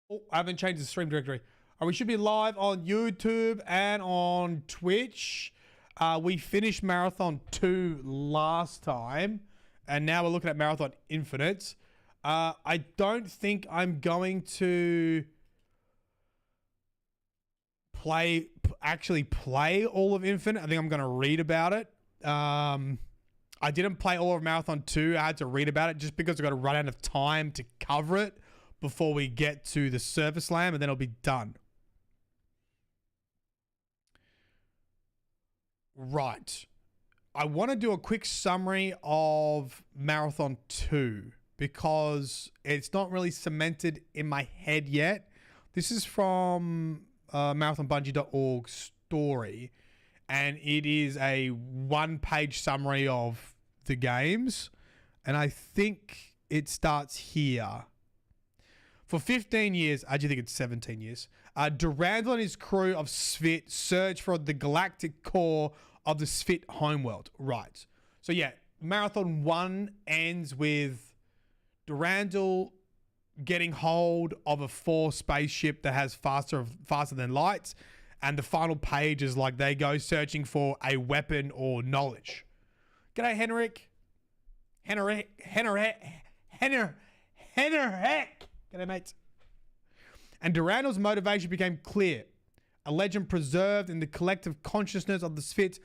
Oh, I haven't changed the stream directory. We should be live on YouTube and on Twitch. We finished Marathon 2 last time, and now we're looking at Marathon Infinite. I don't think I'm going to actually play all of Infinite. I think I'm going to read about it. I didn't play all of Marathon 2. I had to read about it just because I got to run out of time to cover it before we get to the Surface Slam, and then it'll be done. Right. I want to do a quick summary of Marathon 2 because it's not really cemented in my head yet. This is from marathonbungie.org story, and it is a one-page summary of the games, and I think it starts here. For 15 years, I do think it's 17 years, Durandal and his crew of Svit search for the galactic core of the Svit homeworld. Right. So yeah, Marathon 1 ends with Durandal getting hold of a 4 spaceship that has faster than light, and the final page is like they go searching for a weapon or knowledge. G'day, Henrik. Henrik. G'day, mates. And Durandal's motivation became clear. A legend preserved in the collective consciousness of the Svit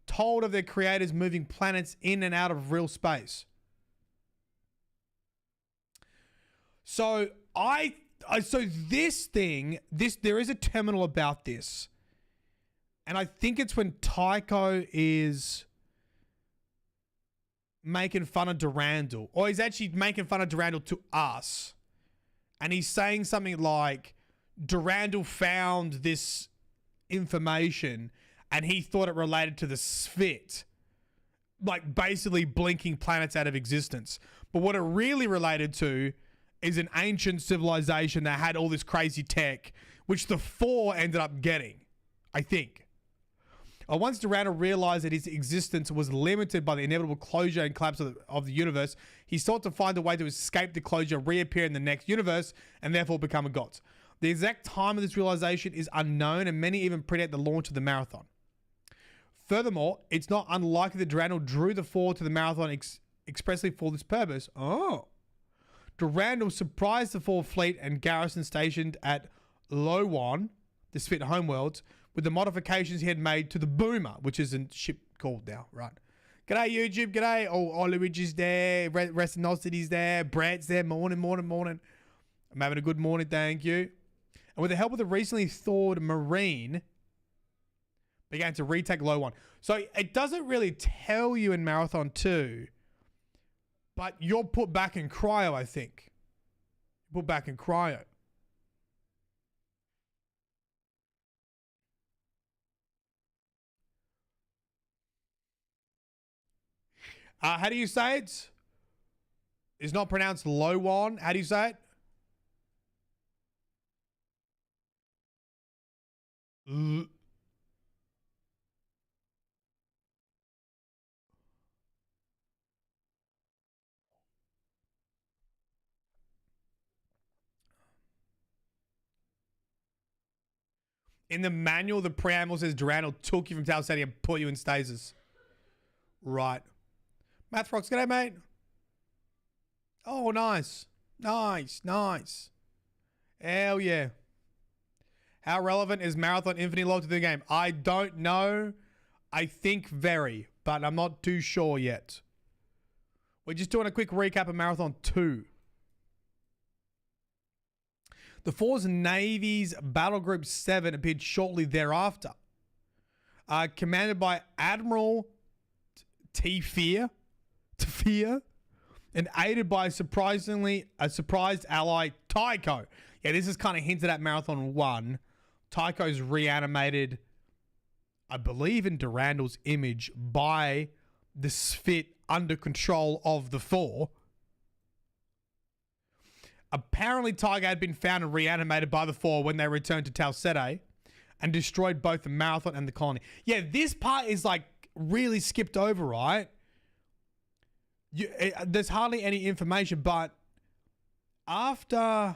told of their creators moving planets in and out of real space. So there is a terminal about this. And I think it's when Tycho is making fun of Durandal, or he's actually making fun of Durandal to us. And he's saying something like, Durandal found this information and he thought it related to the Svit. Like basically blinking planets out of existence. But what it really related to is an ancient civilization that had all this crazy tech, which the 4 ended up getting, I think. Once Durandal realized that his existence was limited by the inevitable closure and collapse of the universe, he sought to find a way to escape the closure, reappear in the next universe, and therefore become a god. The exact time of this realization is unknown, and many even predate the launch of the marathon. Furthermore, it's not unlikely that Durandal drew the 4 to the marathon expressly for this purpose. Oh. Durandal surprised the 4 fleet and garrison stationed at Lowan, the Svit homeworlds, with the modifications he had made to the Boomer, which is a ship called now, right? G'day, YouTube. G'day. Oh, Oliridge there. Restinosity's there. Brad's there. Morning. I'm having a good morning, thank you. And with the help of the recently thawed Marine, began to retake Lowan. So it doesn't really tell you in Marathon 2, but you're put back in cryo, I think. Put back in cryo. How do you say it? It's not pronounced Lowan. How do you say it? In the manual, the preamble says Durandal took you from Tau City and put you in stasis. Right. Mathrox, g'day, mate. Oh, nice. Nice. Hell yeah. How relevant is Marathon Infinity lore to the game? I don't know. I think very, but I'm not too sure yet. We're just doing a quick recap of Marathon 2. The Force Navy's Battle Group 7 appeared shortly thereafter. Commanded by Admiral Tefir, and aided by a surprised ally, Tycho. Yeah, this is kind of hinted at Marathon 1. Tycho's reanimated, I believe, in Durandal's image by the Svit under control of the 4. Apparently, Tycho had been found and reanimated by the 4 when they returned to Tau Ceti and destroyed both the Marathon and the colony. Yeah, this part is like really skipped over, right? There's hardly any information, but after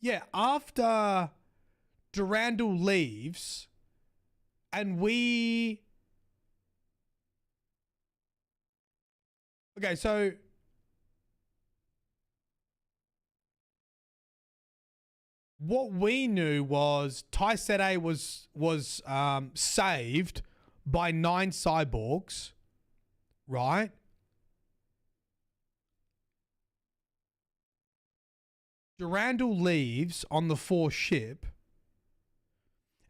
Yeah, after Durandal leaves and we... Okay, so... What we knew was Tai Sete was saved by 9 cyborgs, right? Durandal leaves on the 4 ship.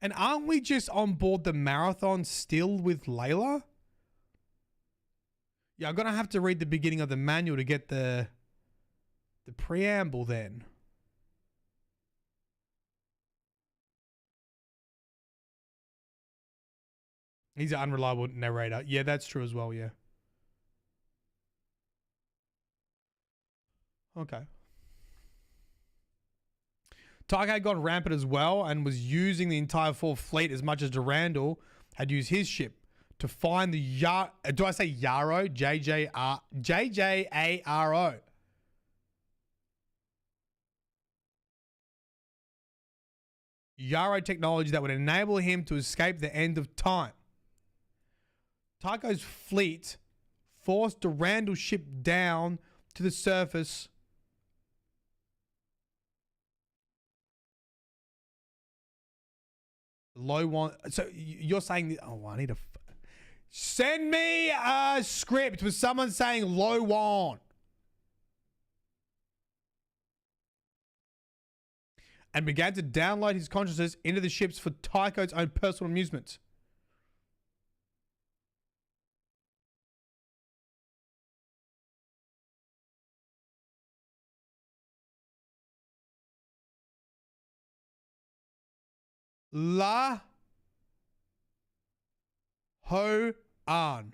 And aren't we just on board the Marathon still with Layla? Yeah, I'm going to have to read the beginning of the manual to get the preamble then. He's an unreliable narrator. Yeah, that's true as well, yeah. Okay. Tycho had gone rampant as well and was using the entire 4th fleet as much as Durandal had used his ship to find the do I say Yarrow? JJARO. Yarrow technology that would enable him to escape the end of time. Tycho's fleet forced Durandal's ship down to the surface. Low one. So you're saying, oh, I need to send me a script with someone saying low one. And began to download his consciousness into the ships for Tycho's own personal amusement. La Ho An.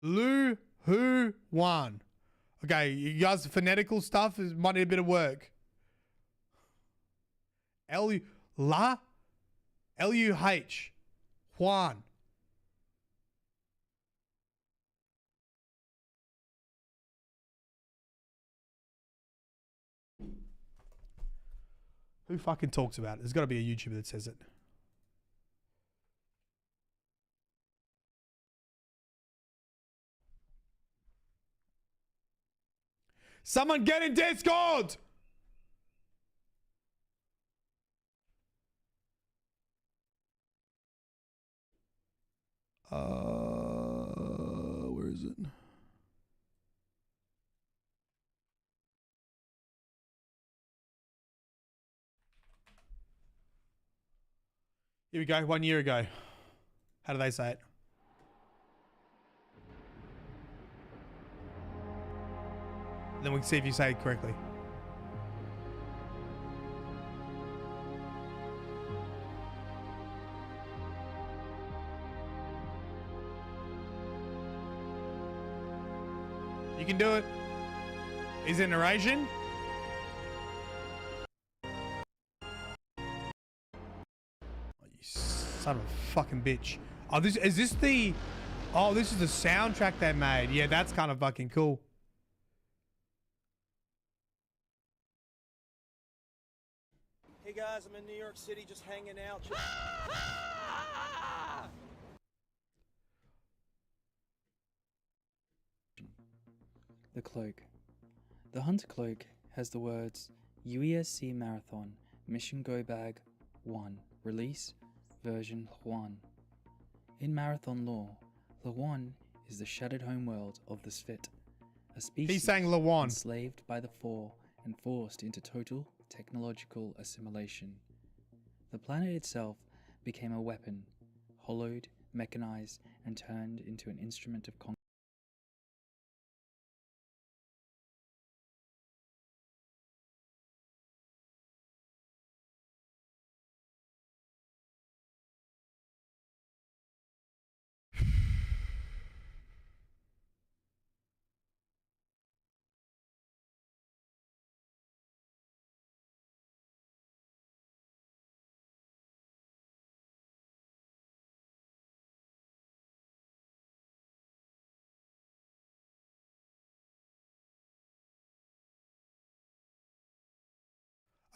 Lu Hu Wan. Okay, you guys, phonetical stuff might need a bit of work. L-U-H. Juan. Who fucking talks about it? There's got to be a YouTuber that says it. Someone get in Discord! Where is it? Here we go. 1 year ago. How do they say it? Then we can see if you say it correctly. You can do it. Is it narration? Oh, you son of a fucking bitch. Oh, this is this the... Oh, this is the soundtrack they made. Yeah, that's kind of fucking cool. Hey guys, I'm in New York City just hanging out. The cloak. The Hunter Cloak has the words UESC Marathon Mission Go Bag 1 Release Version 1. In Marathon lore, Lawan is the shattered homeworld of the Sphit, a species He's saying Lawan. enslaved by the Four and forced into total technological assimilation. The planet itself became a weapon, hollowed, mechanized, and turned into an instrument of conquest.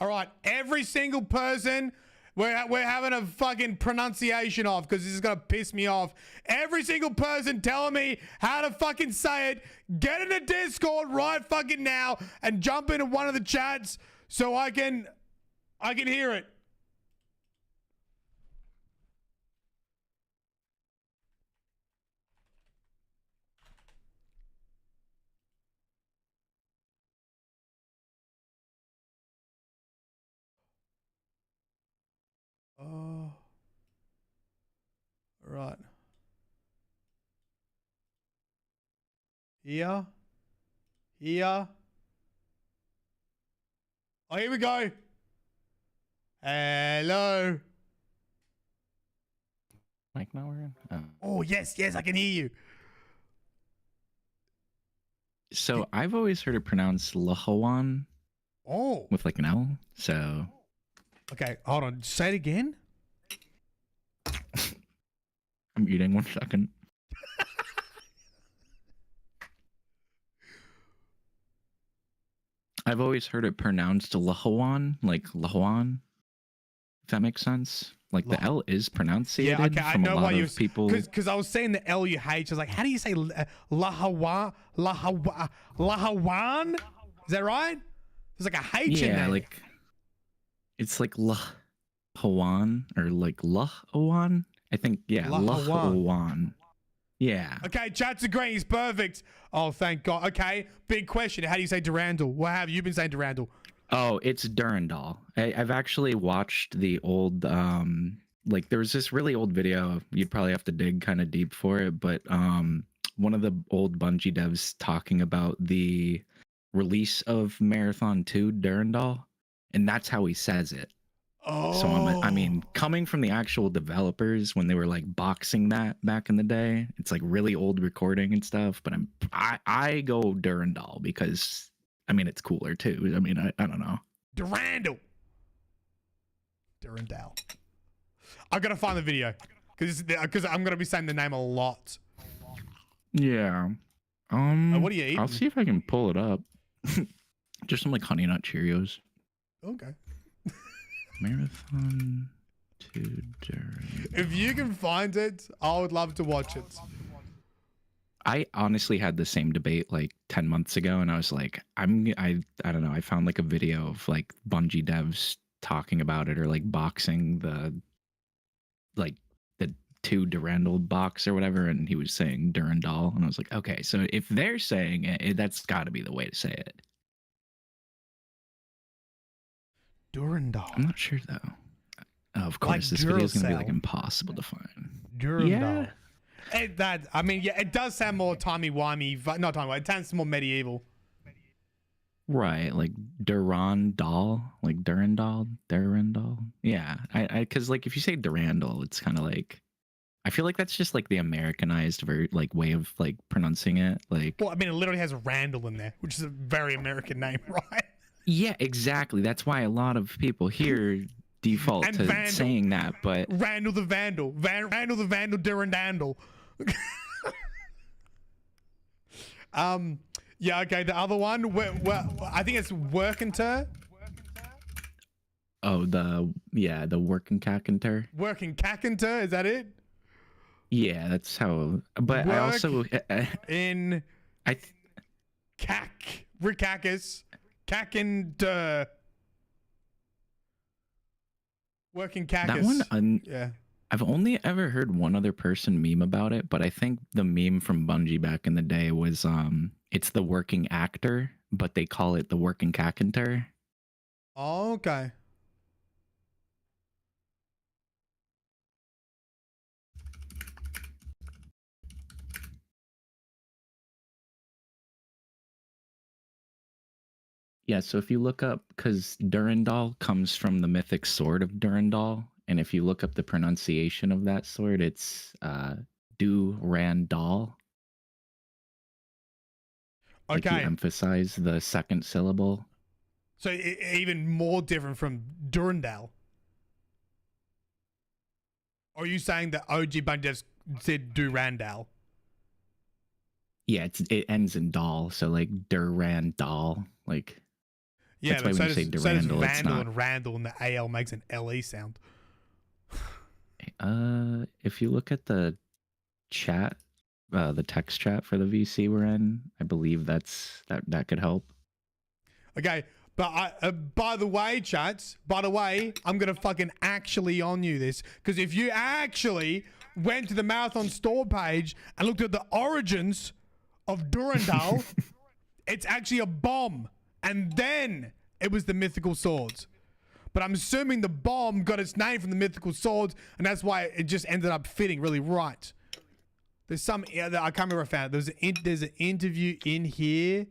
All right, every single person, we're having a fucking pronunciation off because this is gonna piss me off. Every single person telling me how to fucking say it, get in the Discord right fucking now and jump into one of the chats so I can hear it. Oh, right. Here. Here. Oh, here we go. Hello. Mic not working? Oh. Oh, yes, I can hear you. So I've always heard it pronounced Lahawan Oh, with like an L. So okay, hold on. Say it again. I'm eating 1 second. I've always heard it pronounced Lahawan, like Lahawan. If that makes sense. Like the L is pronunciated Yeah, okay, I from know a why lot you of people. because I was saying the Luh. I was like, how do you say Lahawan? Lahawan? Is that right? There's like a H in Yeah, there. like it's like Lahawan or like Lahawan. I think Lahawan. Lahawan. Yeah. Okay, chat's agreeing. He's perfect. Oh, thank God. Okay, big question. How do you say Durandal? What have you been saying Durandal? Oh, it's Durandal. I've actually watched the old, like there was this really old video. You'd probably have to dig kind of deep for it, but one of the old Bungie devs talking about the release of Marathon 2 Durandal, and that's how he says it. Oh, So I mean, coming from the actual developers when they were like boxing that back in the day, it's like really old recording and stuff. But I go Durandal because I mean it's cooler too. I mean I don't know. Durandal. I gotta find the video because I'm gonna be saying the name a lot. Yeah. What are you eating? I'll see if I can pull it up. Just some like Honey Nut Cheerios. Okay. Marathon 2 Durandal. If you can find it, I would love to watch it. I honestly had the same debate like 10 months ago, and I was like, I don't know. I found like a video of like Bungie devs talking about it or like boxing the 2 Durandal box or whatever, and he was saying Durandal, and I was like, okay, so if they're saying it, that's got to be the way to say it. Durandal. I'm not sure though. Oh, of course, Like this video is gonna be Duracell. like impossible to find. Durandal. Yeah. I mean, yeah, it does sound more timey-wimey. Not timey-wimey. It sounds more medieval. Right, like Durandal, like Durandal. Yeah, I, because like if you say Durandal, it's kind of like, I feel like that's just like the Americanized way of like pronouncing it. Like, Well, I mean, it literally has Randall in there, which is a very American name, right? yeah, exactly. That's why a lot of people here default And to Vandal. saying that. But Randall the Vandal. Randall the Vandal Durandal. Yeah, okay, the other one, I think it's Workinter. oh, the working cacenter. Working Cackenter, is that it? Yeah, that's how. But I also In I. Ricakis. Cackender. Working Cacus. That one, yeah. I've only ever heard one other person meme about it, but I think the meme from Bungie back in the day was it's the working actor, but they call it the working cacenter. Oh, okay. Yeah, so if you look up, because Durandal comes from the mythic sword of Durandal, and if you look up the pronunciation of that sword, it's Durandal. Like you Okay. emphasize the second syllable. So even more different from Durandal. Or are you saying that OG Bungie devs said Durandal? Yeah, it ends in dal, so like Durandal, like. Yeah, That's why but when you say so does Durandal, it's Vandal not. and Randall, and the AL makes an LE sound. If you look at the chat, the text chat for the VC we're in, I believe that could help. Okay, but by the way, chats, I'm gonna fucking actually on you this, because if you actually went to the Marathon store page and looked at the origins of Durandal, it's actually a bomb, and then it was the mythical swords. But I'm assuming the bomb got its name from the mythical swords, and that's why it just ended up fitting really right. There's some, I can't remember where I found it. There's an interview in here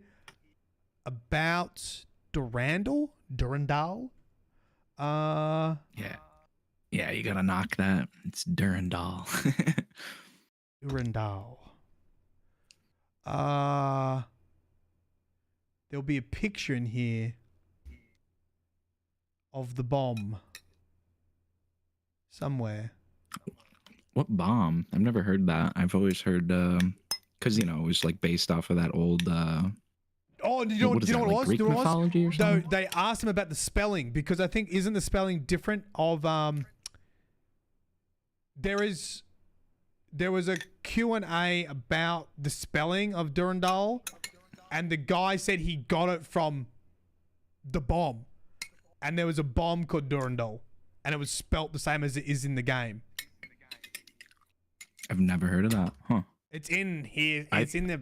about Durandal. Yeah, you gotta knock that. It's Durandal. Durandal. There'll be a picture in here of the bomb somewhere. What bomb? I've never heard that. I've always heard, because it was like based off of that old. Oh, do you know what it was? Greek mythology or something? They asked him about the spelling, because I think, isn't the spelling different of there was a Q&A about the spelling of Durandal, and the guy said he got it from the bomb, and there was a bomb called Durandal, and it was spelt the same as it is in the game. I've never heard of that. Huh. It's in here. It's in the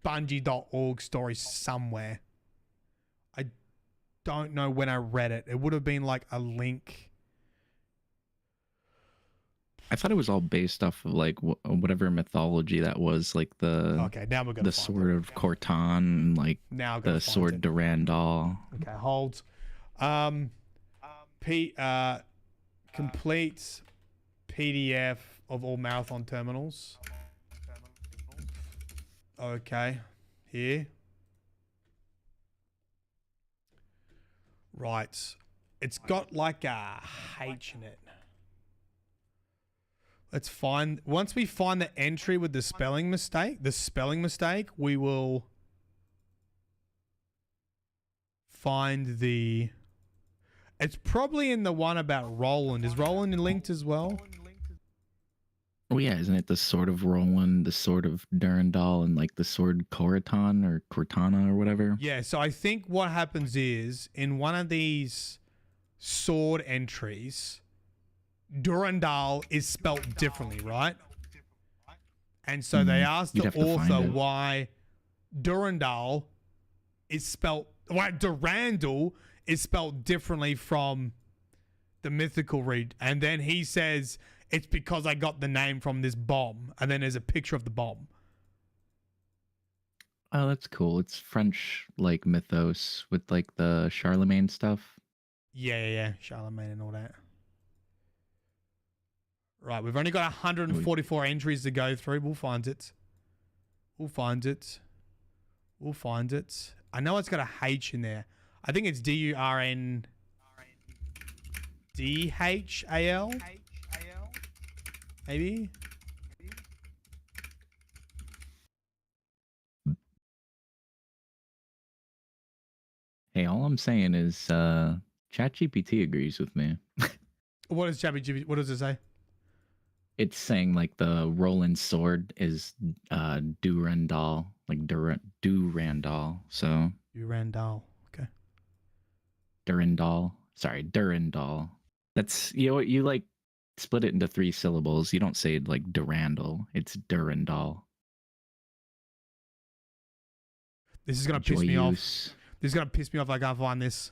Bungie.org story somewhere. I don't know when I read it. It would have been like a link. I thought it was all based off of like whatever mythology that was, like the Okay, now we're gonna the sword of Cortan, and like now I'm the gonna sword find Durandal. it. Okay, hold. Complete PDF of all Marathon terminals. Okay, here. Right. It's got like a H in it. Let's find, once we find the entry with the spelling mistake, we will find the, it's probably in the one about Roland. Is Roland linked as well? Oh yeah, isn't it the sword of Roland, the sword of Durandal, and like the sword Coratan or Cortana or whatever? Yeah, so I think what happens is, in one of these sword entries, Durandal is spelt differently, right? And so they asked the author why Durandal is spelt, why Durandal is spelt differently from the mythical read. And then he says, it's because I got the name from this bomb. And then there's a picture of the bomb. Oh, that's cool. It's French like mythos with like the Charlemagne stuff. Yeah. Charlemagne and all that. Right, we've only got 144 entries to go through. We'll find it. I know it's got a H in there. I think it's Durndal. Maybe? Hey, all I'm saying is ChatGPT agrees with me. What does ChatGPT, what does it say? It's saying like the Roland sword is Durandal, like Durandal. So Durandal. Okay. Durandal. Sorry, Durandal. That's you like split it into 3 syllables. You don't say it like Durandal. It's Durandal. This is gonna piss me off. This is gonna piss me off. I can't find this.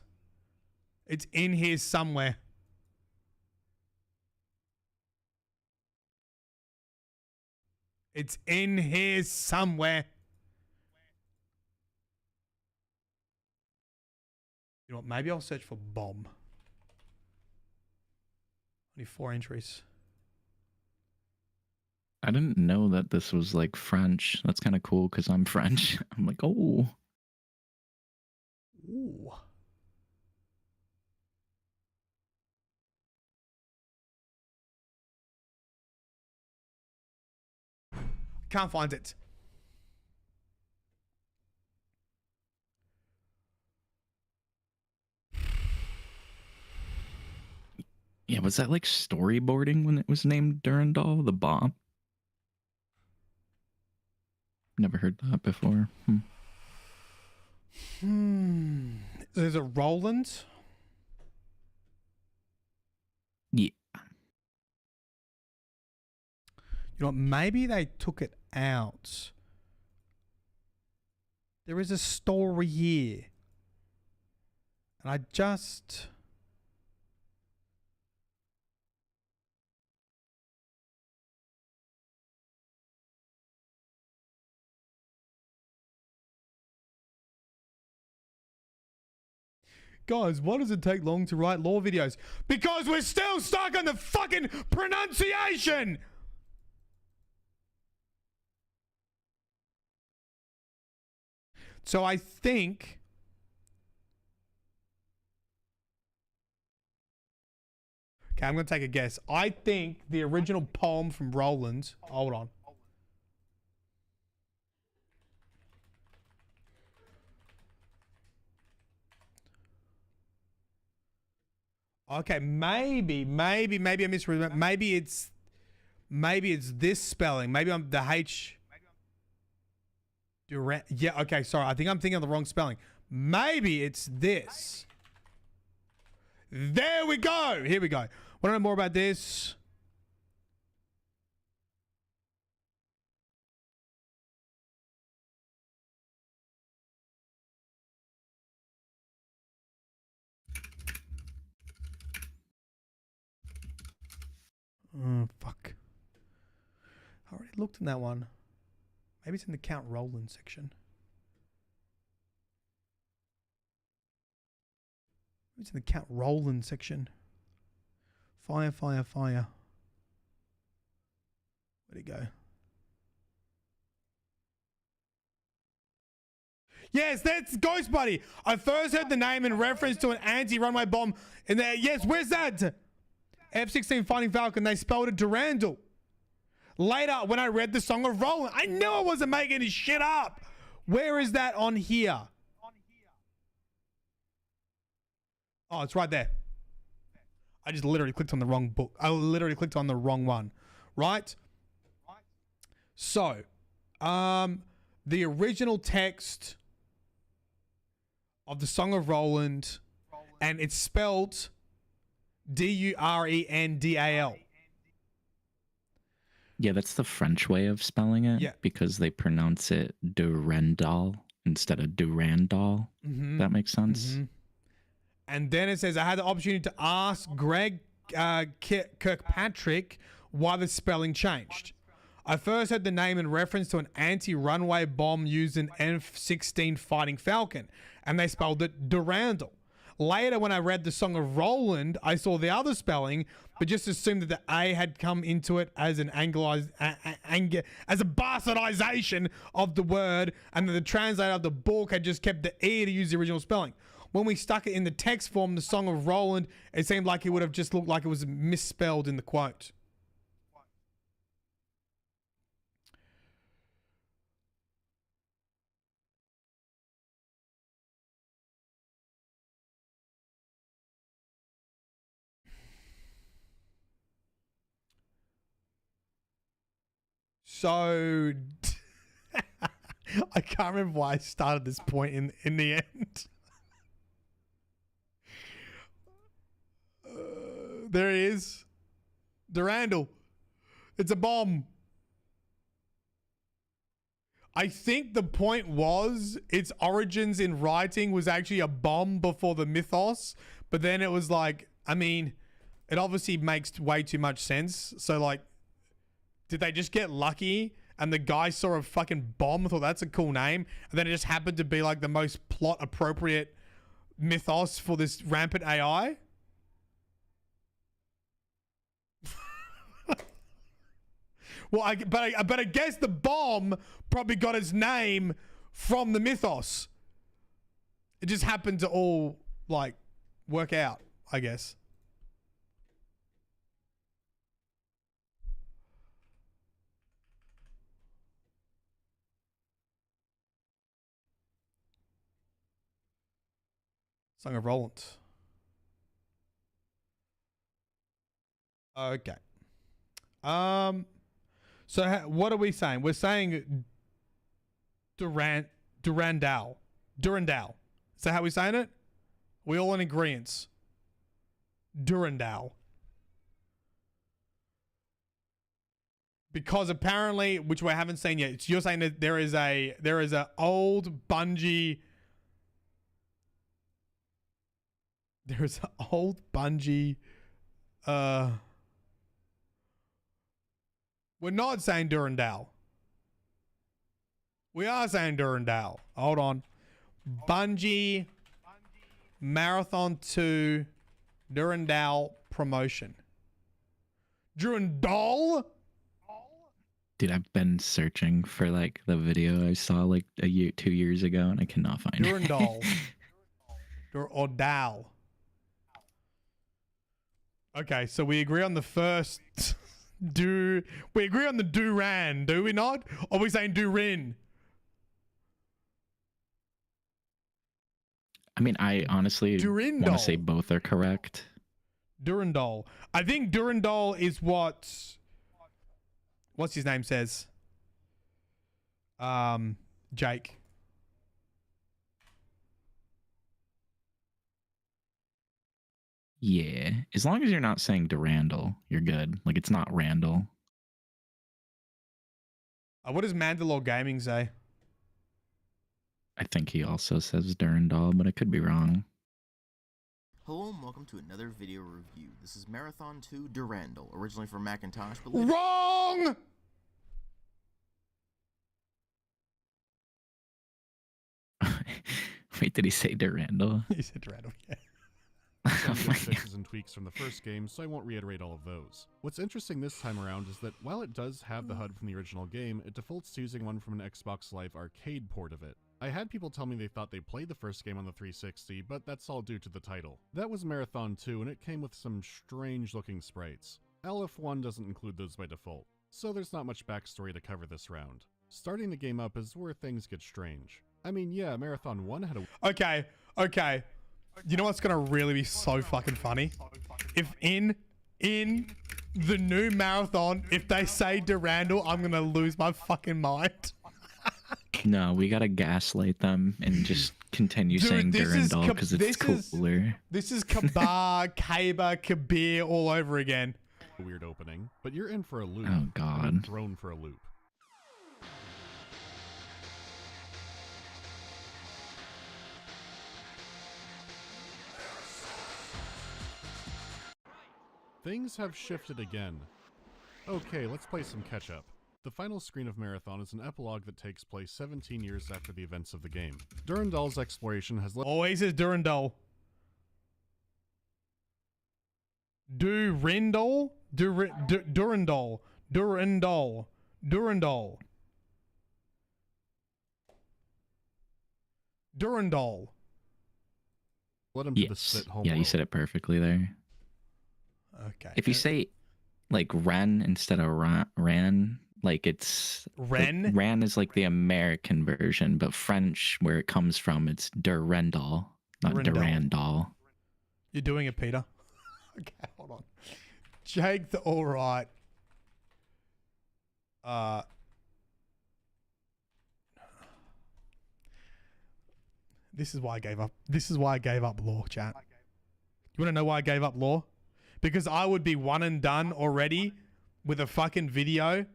It's in here somewhere. It's in here somewhere. You know what? Maybe I'll search for bomb. Only 4 entries. I didn't know that this was like French. That's kind of cool because I'm French. I'm like, oh. Ooh. Can't find it. I Yeah, was that like storyboarding when it was named Durandal, the bomb? Never heard that before. There's a Roland. Yeah. You know what? Maybe they took it out. There is a story here. And I just... Guys, why does it take long to write lore videos? Because we're still stuck on the fucking pronunciation! So I think... Okay, I'm going to take a guess. I think the original poem from Roland... Hold on. Okay, maybe I misread. Maybe it's this spelling. Maybe I'm the H. Durant. Yeah. Okay. Sorry. I think I'm thinking of the wrong spelling. Maybe it's this. There we go. Here we go. Want to know more about this? Oh, fuck. I already looked in that one. Maybe it's in the Count Roland section. Maybe it's in the Count Roland section. Fire, fire, fire. Where'd it go? Yes, that's Ghost Buddy. I first heard the name in reference to an anti-runway bomb in there. Yes, where's that? F-16 Fighting Falcon. They spelled it Durandal. Later, when I read the Song of Roland, I knew I wasn't making this shit up. Where is that on here? Oh, it's right there. I just literally clicked on the wrong book. I literally clicked on the wrong one. Right? So, the original text of the Song of Roland, and it's spelled Durendal. Yeah, that's the French way of spelling it. Yeah. Because they pronounce it Durandal instead of Durandal. That makes sense. And then it says, I had the opportunity to ask Greg Kirkpatrick why the spelling changed. I first heard the name in reference to an anti-runway bomb used in F-16 Fighting Falcon, and they spelled it Durandal. Later, when I read the Song of Roland, I saw the other spelling, but just assumed that the A had come into it as an as a bastardization of the word, and that the translator of the book had just kept the E to use the original spelling. When we stuck it in the text form, the Song of Roland, it seemed like it would have just looked like it was misspelled in the quote. So I can't remember why I started this point in the end. There he is. Durandal. It's a bomb. I think the point was its origins in writing was actually a bomb before the mythos, but then it was like, I mean, it obviously makes way too much sense. So like, did they just get lucky and the guy saw a fucking bomb, thought that's a cool name, and then it just happened to be like the most plot appropriate mythos for this rampant AI? Well, but I guess the bomb probably got its name from the mythos. It just happened to all like work out, I guess. Song of Roland. Okay. So what are we saying? We're saying Durandal. Is that how we're saying it? We all in agreement. Durandal. Because apparently, which we haven't seen yet, you're saying that there is a old Bungie. There is an old Bungie. We're not saying Durandal. We are saying Durandal. Hold on. Bungie Marathon 2 Durandal promotion. Durandal? Dude, I've been searching for like the video I saw like 2 years ago, and I cannot find it. Durandal. Or Dal. Okay, so we agree on the first. We agree on the Duran, do we not? Or are we saying Durin? I mean, I honestly want Durandal. to say both are correct. Durandal. I think Durandal is what's his name says. Jake. Yeah, as long as you're not saying Durandal, you're good. Like, it's not Randall. What does Mandalore Gaming say? I think he also says Durandal, but I could be wrong. Hello and welcome to another video review. This is Marathon 2 Durandal, originally for Macintosh, but Wrong! Wait, did he say Durandal? He said Durandal, yeah. Oh Some my good fixes and tweaks from the first game, so I won't reiterate all of those. What's interesting this time around is that while it does have the HUD from the original game, it defaults to using one from an Xbox Live Arcade port of it. I had people tell me they thought they played the first game on the 360, but that's all due to the title. That was Marathon 2, and it came with some strange looking sprites. LF1 doesn't include those by default, so there's not much backstory to cover this round. Starting the game up is where things get strange. I mean, yeah, Marathon 1 had a... Okay. You know what's gonna really be so fucking funny? If in the new Marathon, if they say Durandal, I'm gonna lose my fucking mind. No, we gotta gaslight them and just continue Dude, saying this is Durandal because it's cooler. This is Kabar, Kabir all over again. weird opening, but you're in for a loop. Oh, God. And thrown for a loop. Things have shifted again. Okay, let's play some catch-up. The final screen of Marathon is an epilogue that takes place 17 years after the events of the game. Durandal's exploration has led... Always is Durandal. Durandal? Durandal. Durandal. Durandal. Durandal. led him to the Yes. spit home Yeah, you world. said it perfectly there. Okay. If you say like Ren instead of Ran, like it's Ren? Like, Ran is like the American version, but French, where it comes from, it's Durandal, not Durandal. Durandal. You're doing it, Peter. Okay, hold on. Jake the Alright. This is why I gave up. This is why I gave up law, chat. You want to know why I gave up law? Because I would be one and done already with a fucking video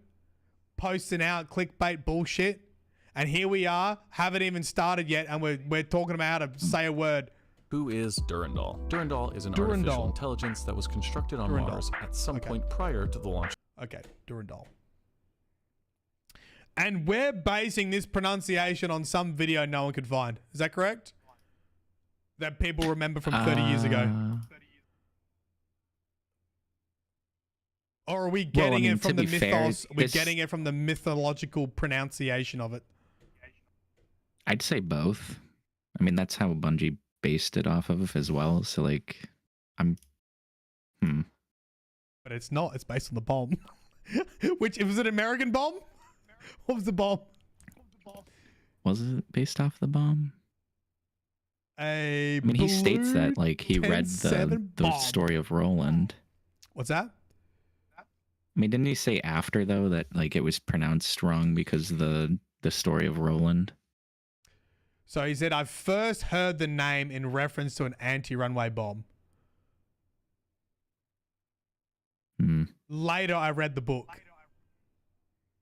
posting out clickbait bullshit. And here we are, haven't even started yet, and we're talking about how to say a word. Who is Durandal? Durandal is an Durandal. artificial intelligence that was constructed on Durandal. Mars at some Okay. point prior to the launch. Okay, Durandal. And we're basing this pronunciation on some video no one could find. Is that correct? That people remember from 30 years ago. Or are we getting mean, it from to the be fair, mythos? We're this- getting it from the mythological pronunciation of it. I'd say both. I mean, that's how Bungie based it off of as well. So like, But it's not. It's based on the bomb. Which, was it an American bomb? What was the bomb? Was it based off the bomb? A I mean, he states that like he read 10-7 the bomb. story of Roland. What's that? I mean, didn't he say after though that like it was pronounced wrong because the story of Roland? So he said, I first heard the name in reference to an anti-runway bomb. Hmm. Later, I read the book.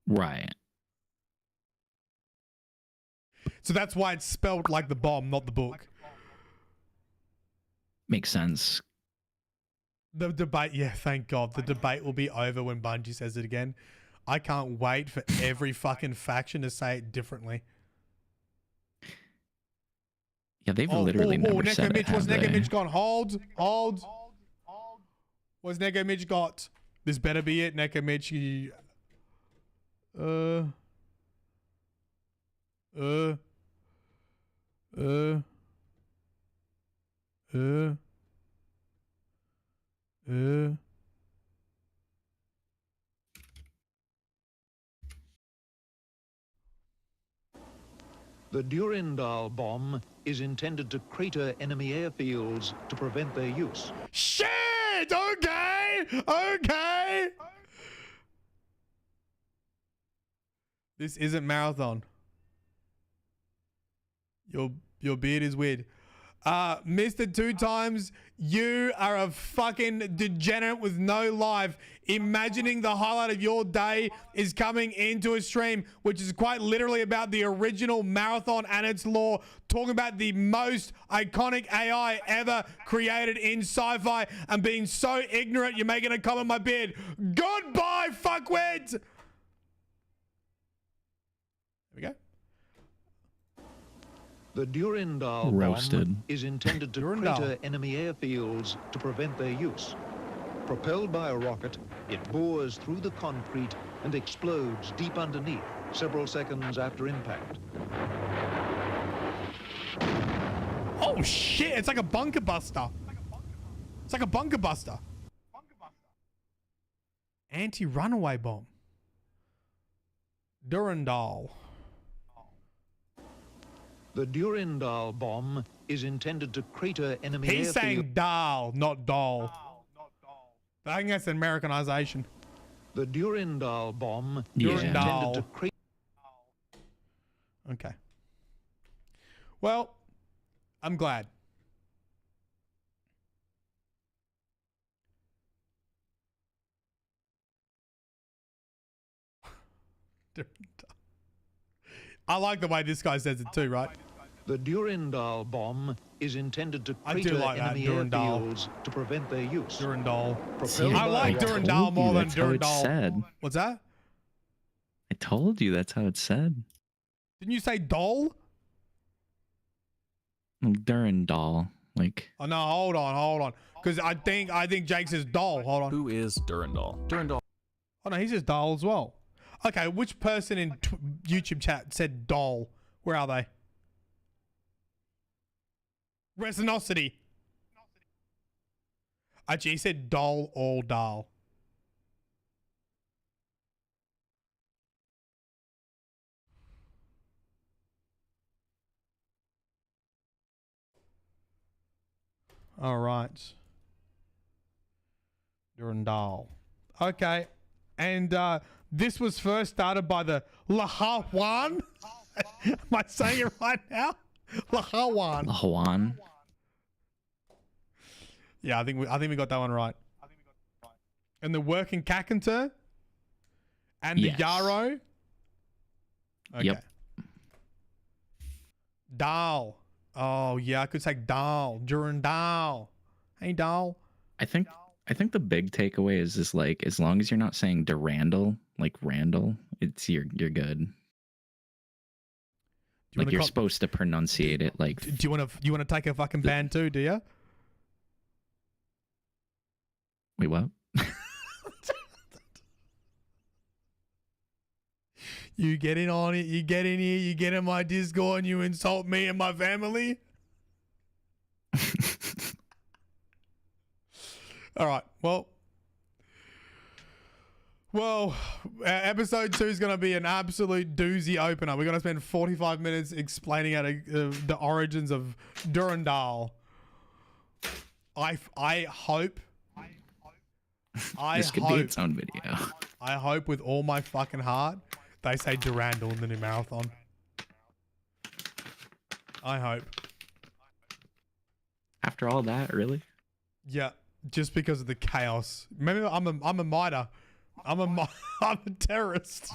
Right. So that's why it's spelled like the bomb, not the book. Makes sense. The debate, yeah, thank God. The debate will be over when Bungie says it again. I can't wait for every fucking faction to say it differently. Yeah, they've literally never Neko said Mitch, it, what's have Neko they? Mitch gone? Hold. What's Neko Mitch got? This better be it, Neko Mitch. The Durindal bomb is intended to crater enemy airfields to prevent their use. Shit! Okay! This isn't Marathon. Your beard is weird. Mr. Two Times, you are a fucking degenerate with no life. Imagining the highlight of your day is coming into a stream, which is quite literally about the original Marathon and its lore, talking about the most iconic AI ever created in sci-fi, and being so ignorant you're making a comment on my beard. Goodbye, fuckwit! There we go. The Durindal Roasted. bomb is intended to Durindal. crater enemy airfields to prevent their use. Propelled by a rocket, it bores through the concrete and explodes deep underneath several seconds after impact. Oh shit, it's like a bunker buster. It's like a bunker buster. Anti-runaway bomb. Durandal. The Durindal bomb is intended to crater enemy He's airfields. saying Dal, not Doll. I think that's Americanization. The Durindal bomb Yeah. is intended Durindal. to crater. Okay. Well, I'm glad. I like the way this guy says it too, right? The Durindal bomb is intended to I do crater like that, enemy Durindal. airfields to prevent their use. Durandal. Propelled I by like a rocket- Durandal told more you than that's how it's Durandal. said. What's that? I told you that's how it's said. Didn't you say Doll? Well, Durandal. Like, Oh no, hold on. Because I think Jake says Doll. Hold on. Who is Durandal? Durandal Oh no, he says Doll as well. Okay, which person in YouTube chat said Doll? Where are they? Resinosity. Actually, he said Doll or Doll. All right. Durandal. Okay. And this was first started by the Lahawan. Am I saying it right now? Lahawan. Lahawan. Yeah, I think we got that one right. And the working Kakenter and the Yes. Yarrow. Okay. Yep. Dal. Oh yeah, I could say Dal. Durandal. Hey Dal. I think the big takeaway is just like, as long as you're not saying Durandal, like Randall, it's you're good. Like you're supposed to pronunciate it like. Do you want to take a fucking ban too? Do you? Wait, what? You get in on it. You get in here. You get in my Discord and you insult me and my family. All right. Well, episode 2 is going to be an absolute doozy opener. We're going to spend 45 minutes explaining how to, the origins of Durandal. I hope This could be its own video. I hope with all my fucking heart they say Durandal in the new marathon. I hope. After all that, really? Yeah, just because of the chaos. Remember, I'm a miter. I'm a terrorist.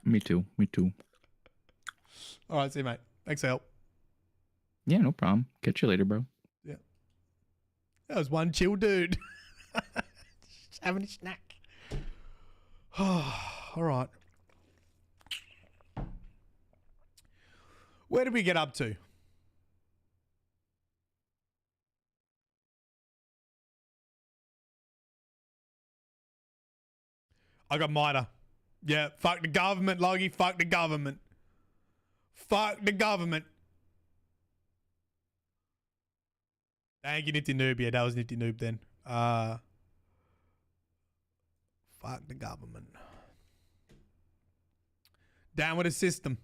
Me too. Me too. All right, see you, mate. Thanks for help. Yeah, no problem. Catch you later, bro. Yeah. That was one chill dude. Just having a snack. All right. Where did we get up to? I got MITRE. Yeah, fuck the government, Logie. Fuck the government. Fuck the government. Thank you, Nifty Noob. Yeah, that was Nifty Noob then. Fuck the government. Down with the system.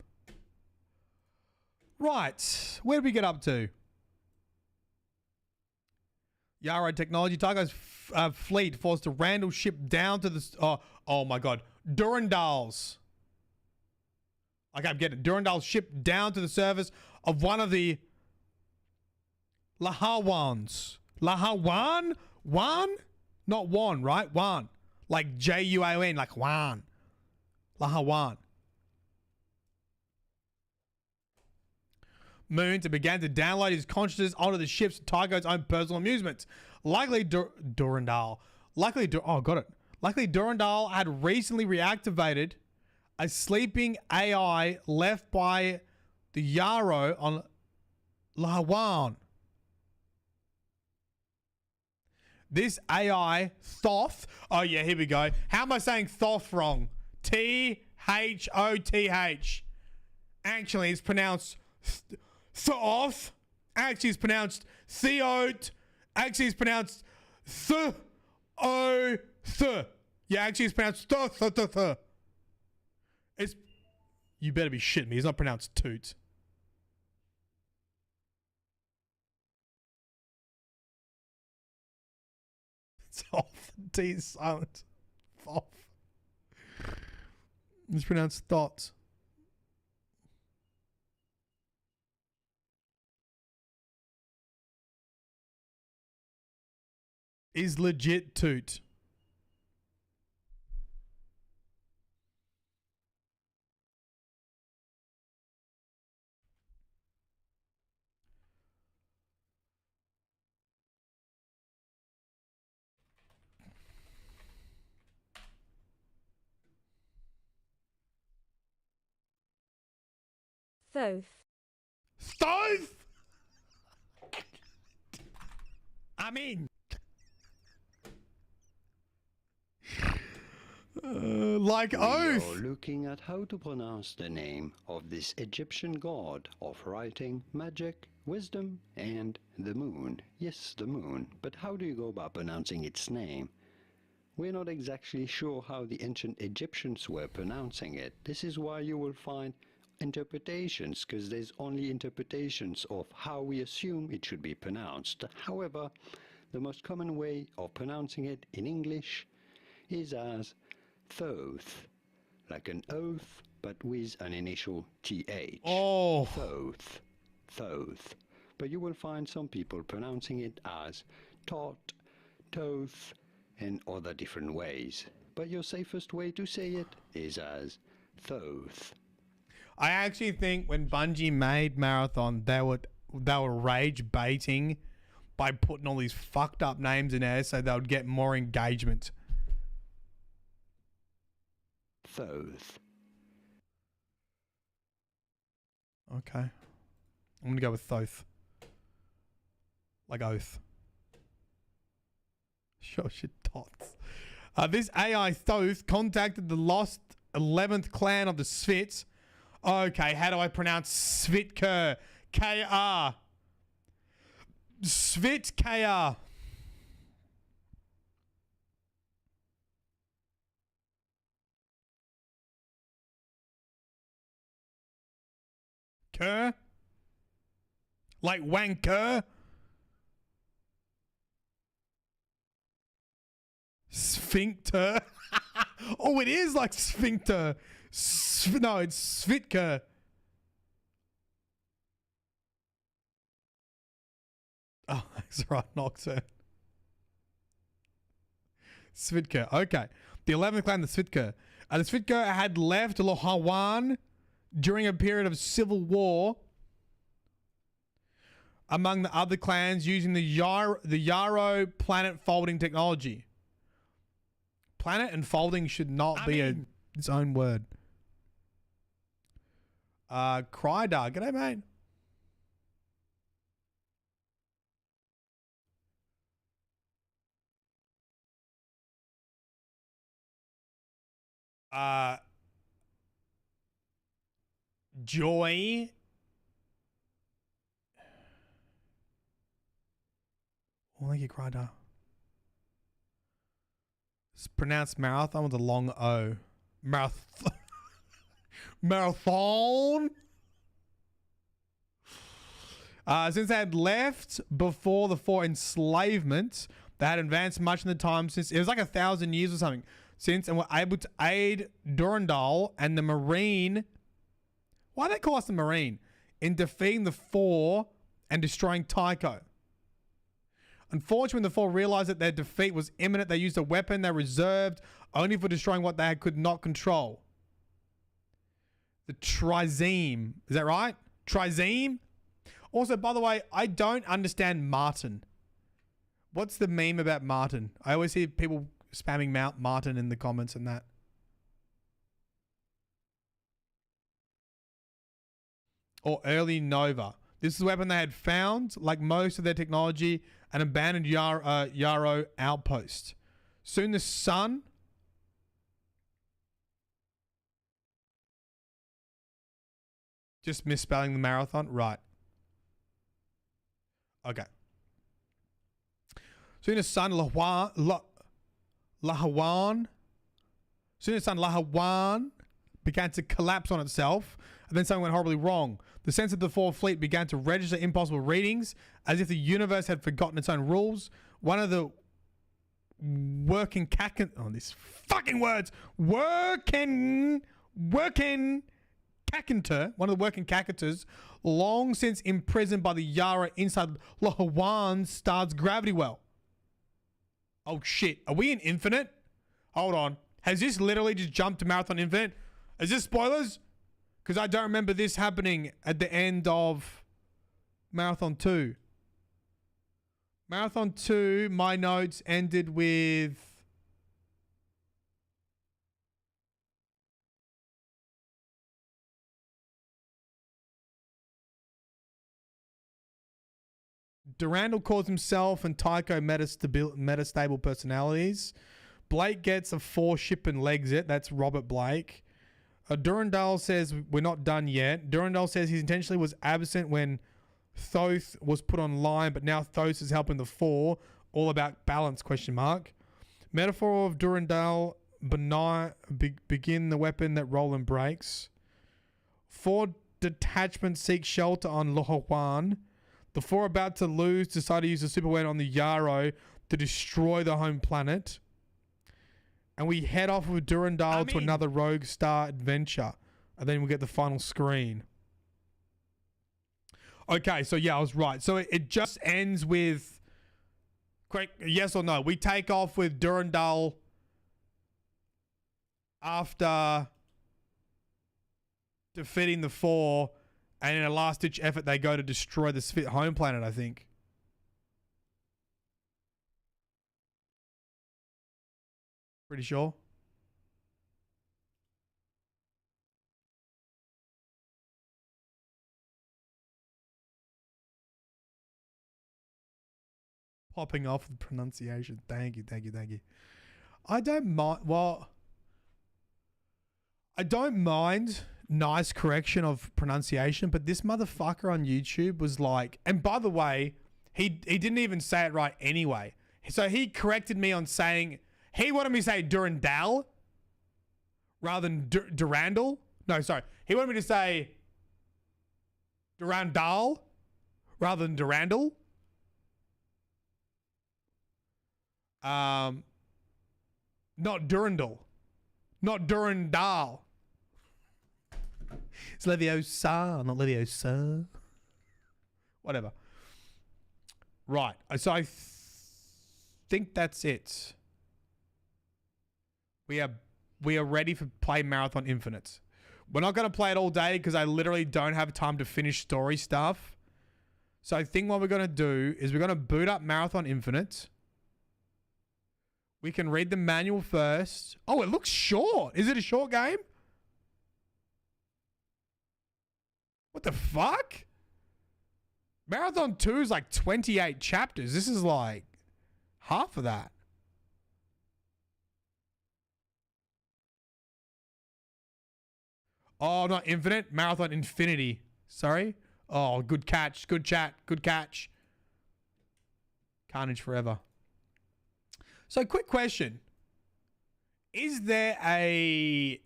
Right. Where did we get up to? Yarrow Technology. Tycho's fleet forced a Randall ship down to the... Oh my God. Durandal's. Okay, I'm getting it. Durandal's ship down to the surface of one of the Lahawans. Lahawan? Wan? Not Wan, right? Wan. Like J-U-A-N, like Wan. Lahawan. Moons and began to download his consciousness onto the ships for Tycho's own personal amusement. Likely Durandal. Luckily Durandal had recently reactivated a sleeping AI left by the Yarrow on Lahawan. This AI, Thoth. Oh yeah, here we go. How am I saying Thoth wrong? T-H-O-T-H. Actually, it's pronounced Thoth. Actually, it's pronounced Theot. Actually, it's pronounced Th-O-Th. Yeah, actually, it's pronounced Th-Th-Th. It's... You better be shitting me. It's not pronounced Toot. Thoth. T is silent. Thoth. It's pronounced Thought. Is legit Toot. Thoth. Thoth! I'm in. Like oath. You're looking at how to pronounce the name of this Egyptian god of writing, magic, wisdom, and the moon. Yes, the moon. But how do you go about pronouncing its name? We're not exactly sure how the ancient Egyptians were pronouncing it. This is why you will find interpretations, because there's only interpretations of how we assume it should be pronounced. However, the most common way of pronouncing it in English is as Thoth, like an oath, but with an initial TH. Oh. Thoth, Thoth. But you will find some people pronouncing it as Tot, Toth, and other different ways. But your safest way to say it is as Thoth. I actually think when Bungie made Marathon, they were rage baiting by putting all these fucked up names in there so they would get more engagement. Thoth. Okay. I'm going to go with Thoth. Like oath. Sure shit tots. This AI Thoth contacted the lost 11th clan of the Svits. Okay, how do I pronounce Svitker? K-R. Svit K-R. Kerr? Like wanker? Sphincter. Oh, it is like sphincter. No, it's Svitka. Oh, that's right, Nocturne. Svitka. Okay. The 11th clan, the Svitka. The Svitka had left Lohawan during a period of civil war among the other clans using the Yarrow planet folding technology. Planet and folding should not be its own word. Krydar. G'day, mate. Joy. Oh, thank you, Krydar. It's pronounced marathon with a long O. Marathon. Marathon. Since they had left before the four enslavement, they had advanced much in the time since it was like 1,000 years or something since, and were able to aid Durandal and the Marine. Why do they call us the Marine? In defeating the four and destroying Tycho. Unfortunately, when the four realized that their defeat was imminent, they used a weapon they reserved only for destroying what they could not control. The Trizeme. Is that right? Trizeme? Also, by the way, I don't understand Martin. What's the meme about Martin? I always hear people spamming Martin in the comments and that. Or early Nova. This is a weapon they had found, like most of their technology, an abandoned Yarrow outpost. Soon the sun. Just misspelling the marathon. Right. Okay. Soon as sun Lahawan began to collapse on itself, and then something went horribly wrong. The sense of the four fleet began to register impossible readings, as if the universe had forgotten its own rules. One of the working these fucking words. Working Kakanter, one of the working Kakaters, long since imprisoned by the Yara inside Lahawan, starts gravity well. Oh shit, are we in Infinite? Hold on. Has this literally just jumped to Marathon Infinite? Is this spoilers? Because I don't remember this happening at the end of Marathon 2. Marathon 2, my notes ended with... Durandal calls himself and Tycho metastable personalities. Blake gets a 4-ship and legs it. That's Robert Blake. Durandal says we're not done yet. Durandal says he intentionally was absent when Thoth was put online, but now Thoth is helping the four. All about balance, ? Metaphor of Durandal begin the weapon that Roland breaks. 4 detachments seek shelter on Lohawan. The 4 about to lose decide to use the super weapon on the Yarrow to destroy the home planet. And we head off with Durandal to another Rogue Star adventure. And then we'll get the final screen. Okay, so yeah, I was right. So it just ends with... Quick, yes or no? We take off with Durandal after defeating the 4... And in a last-ditch effort, they go to destroy the Spit home planet, I think. Pretty sure. Popping off with pronunciation. Thank you. I don't mind... Well... I don't mind... nice correction of pronunciation, but this motherfucker on YouTube was like, and by the way, he didn't even say it right anyway. So he corrected me on saying, he wanted me to say Durandal rather than Durandal. No, sorry. He wanted me to say Durandal rather than Durandal. Not Durandal. Not Durandal. It's Leviosa, not Leviosa. Whatever. Right. So I think that's it. We are ready for play Marathon Infinite. We're not going to play it all day because I literally don't have time to finish story stuff. So I think what we're going to do is we're going to boot up Marathon Infinite. We can read the manual first. Oh, it looks short. Is it a short game? What the fuck? Marathon 2 is like 28 chapters. This is like half of that. Oh, not Infinite. Marathon Infinity. Sorry. Oh, good catch. Good chat. Good catch. Carnage Forever. So, quick question. Is there a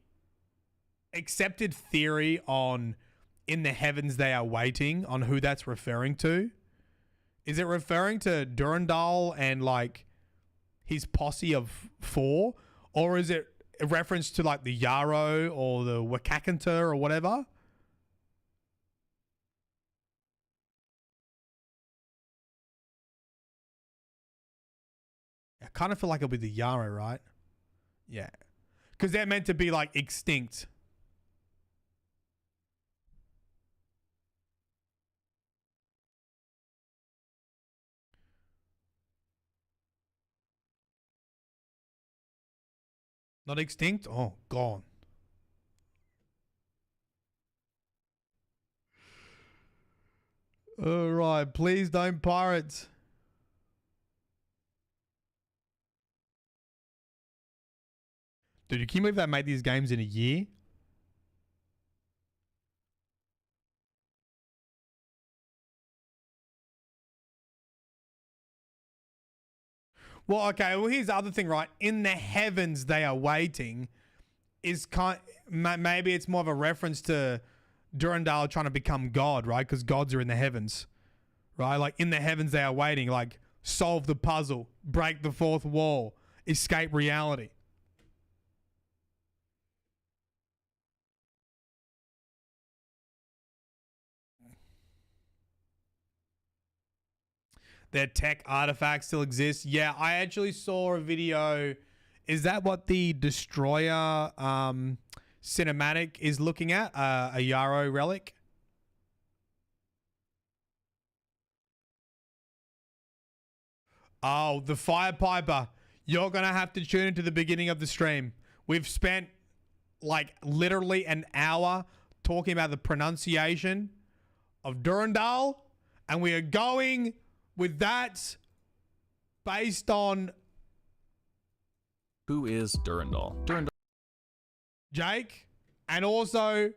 accepted theory on in the heavens they are waiting, on who that's referring to? Is it referring to Durandal and like his posse of 4? Or is it a reference to like the Yarrow or the Wakakanter or whatever? I kind of feel like it'll be the Yarrow, right? Yeah. Because they're meant to be like extinct. Not extinct? Oh, gone. All right, please don't pirate. Dude, can you believe they made these games in a year? Well, okay. Well, here's the other thing, right? In the heavens they are waiting is maybe it's more of a reference to Durandal trying to become God, right? Because gods are in the heavens, right? Like in the heavens they are waiting, like solve the puzzle, break the fourth wall, escape reality. Their tech artifacts still exist. Yeah, I actually saw a video. Is that what the Destroyer cinematic is looking at? A Yarrow relic? Oh, the Firepiper. You're going to have to tune into the beginning of the stream. We've spent like literally an hour talking about the pronunciation of Durandal, and we are going with that based on who is Durandal. Durandal, Jake, and also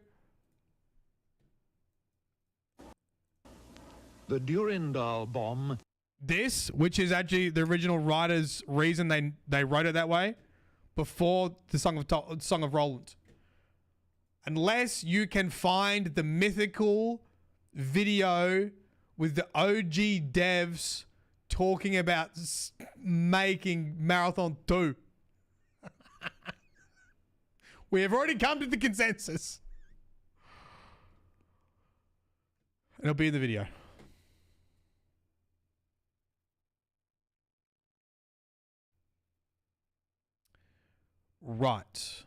The Durandal bomb. this, which is actually the original writer's reason they wrote it that way before the Song of Roland. Unless you can find the mythical video with the OG devs talking about making Marathon 2. We have already come to the consensus. It'll be in the video. Right.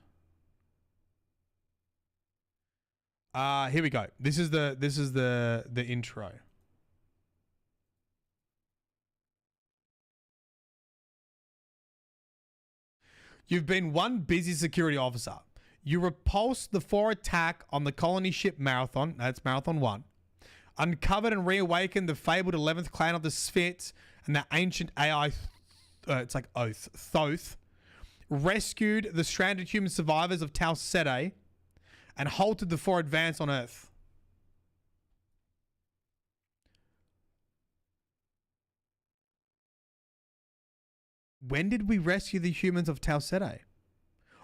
Here we go. This is the intro. You've been one busy security officer. You repulsed the 4 attack on the colony ship Marathon. That's Marathon 1. Uncovered and reawakened the fabled 11th clan of the Sphinx and the ancient AI, it's like Oath, Thoth. Rescued the stranded human survivors of Tau Ceti and halted the 4 advance on Earth. When did we rescue the humans of Tau Ceti?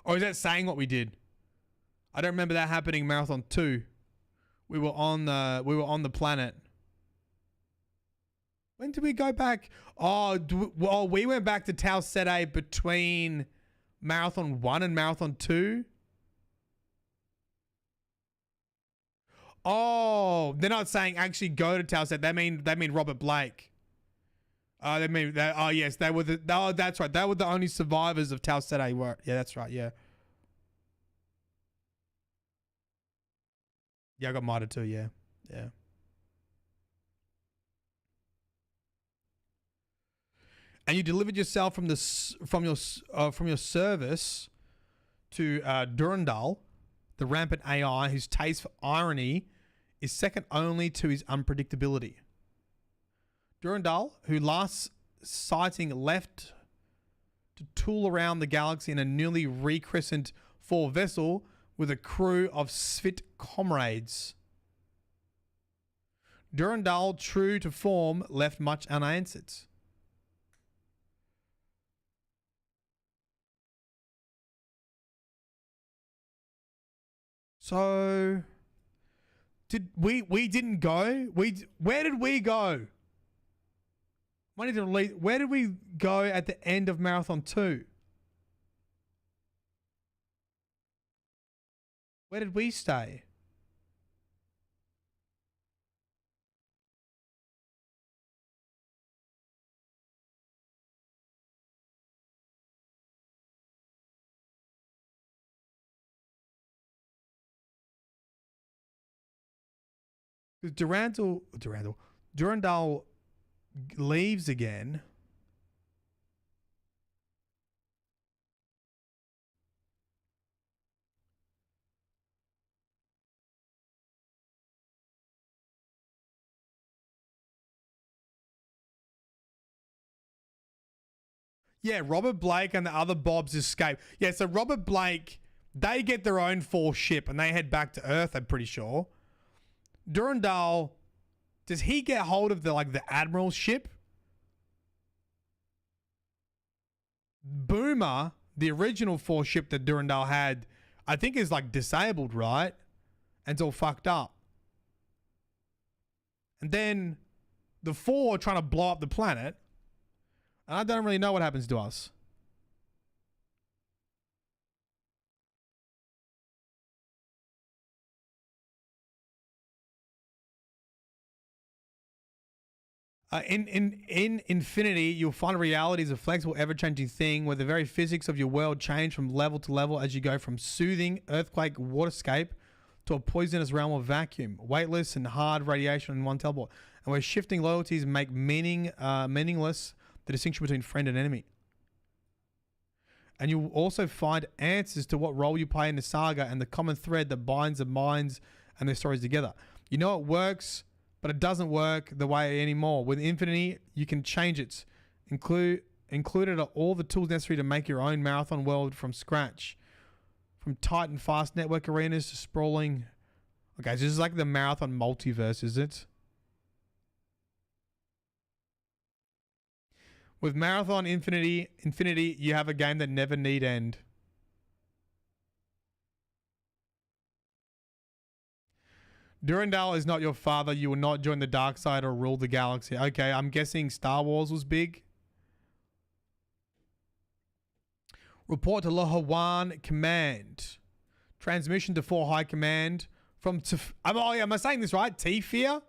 Or is that saying what we did? I don't remember that happening in Marathon 2. We were on the planet. When did we go back? Oh, we went back to Tau Ceti between Marathon 1 and Marathon 2? Oh, they're not saying actually go to Tau Ceti. They mean Robert Blake. They mean that. Oh yes, they were the. Oh, that's right. They were the only survivors of Tau Ceti. Were yeah, that's right. Yeah. Yeah, I got murdered too. Yeah, yeah. And you delivered yourself from your service to Durandal, the rampant AI whose taste for irony is second only to his unpredictability. Durandal, who last sighting left to tool around the galaxy in a newly rechristened 4 vessel with a crew of Svit comrades. Durandal, true to form, left much unanswered. So, we didn't go? Where did we go? Where did we go at the end of Marathon 2? Where did we stay? Because Durandal leaves again. Yeah, Robert Blake and the other Bobs escape. Yeah, so Robert Blake, they get their own 4 ship and they head back to Earth, I'm pretty sure. Durandal, does he get hold of the Admiral's ship? Boomer, the original 4 ship that Durandal had, I think is disabled, right? And it's all fucked up. And then the 4 are trying to blow up the planet. And I don't really know what happens to us. In Infinity, you'll find reality is a flexible, ever-changing thing where the very physics of your world change from level to level as you go from soothing earthquake waterscape to a poisonous realm of vacuum, weightless and hard radiation in one teleport, and where shifting loyalties make meaningless the distinction between friend and enemy. And you'll also find answers to what role you play in the saga and the common thread that binds the minds and their stories together. You know it works, but it doesn't work the way anymore. With Infinity, you can change it. Included are all the tools necessary to make your own Marathon world from scratch. From tight and fast network arenas to sprawling... Okay, so this is like the Marathon multiverse, is it? With Marathon Infinity, you have a game that never need end. Durandal is not your father. You will not join the dark side or rule the galaxy. Okay, I'm guessing Star Wars was big. Report to Lohawan Command. Transmission to 4 High Command from... am I saying this right? T-Fear?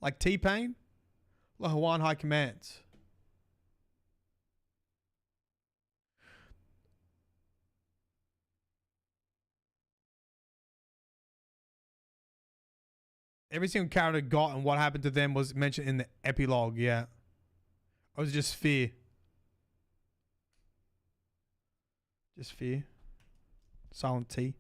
Like T-Pain? Lohawan High Command. Every single character got and what happened to them was mentioned in the epilogue, yeah. Or was it just fear? Just fear. Silent T.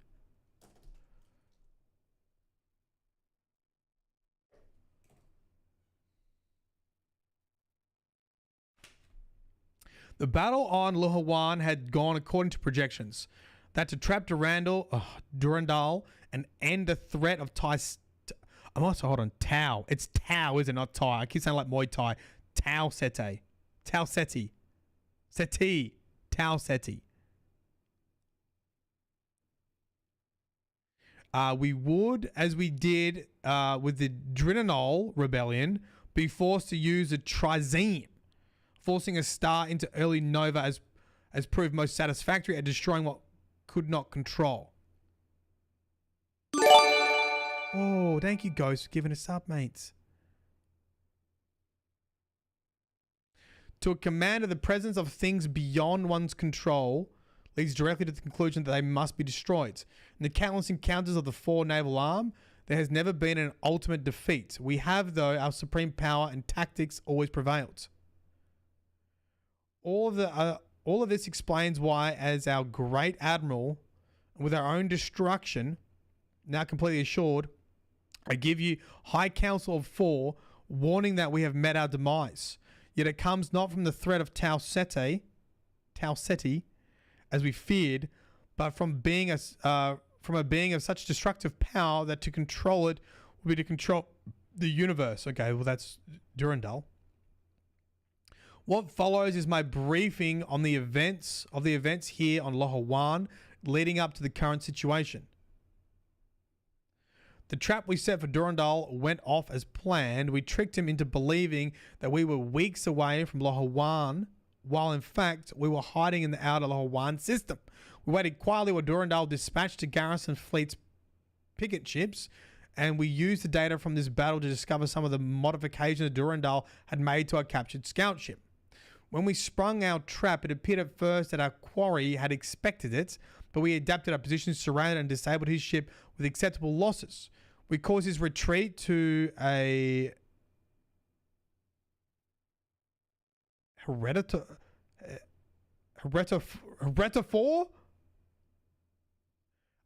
The battle on Lohawan had gone according to projections. That to trap Durandal and end the threat of I'm also, hold on, Tau. It's Tau, is it? Not Thai. I keep saying like Muay Thai. Tau Ceti. Tau Ceti. Ceti. Tau Ceti. We would, as we did with the Drinanol Rebellion, be forced to use a Trizene, forcing a star into early Nova has proved most satisfactory at destroying what could not control. Oh, thank you, Ghost, for giving us up, mates. To a command of the presence of things beyond one's control leads directly to the conclusion that they must be destroyed. In the countless encounters of the four naval arm, there has never been an ultimate defeat. We have, though, our supreme power and tactics always prevailed. All of this explains why, as our great admiral, with our own destruction now completely assured, I give you High Council of Four, warning that we have met our demise. Yet it comes not from the threat of Tau Ceti, as we feared, but from a being of such destructive power that to control it would be to control the universe. Okay, well that's Durandal. What follows is my briefing on the events here on Lohawan leading up to the current situation. The trap we set for Durandal went off as planned. We tricked him into believing that we were weeks away from Lohawan, while in fact we were hiding in the outer Lohawan system. We waited quietly while Durandal dispatched the garrison fleet's picket ships, and we used the data from this battle to discover some of the modifications Durandal had made to our captured scout ship. When we sprung our trap, it appeared at first that our quarry had expected it, but we adapted our position, surrounded and disabled his ship with acceptable losses. We caused his retreat to a Heretophore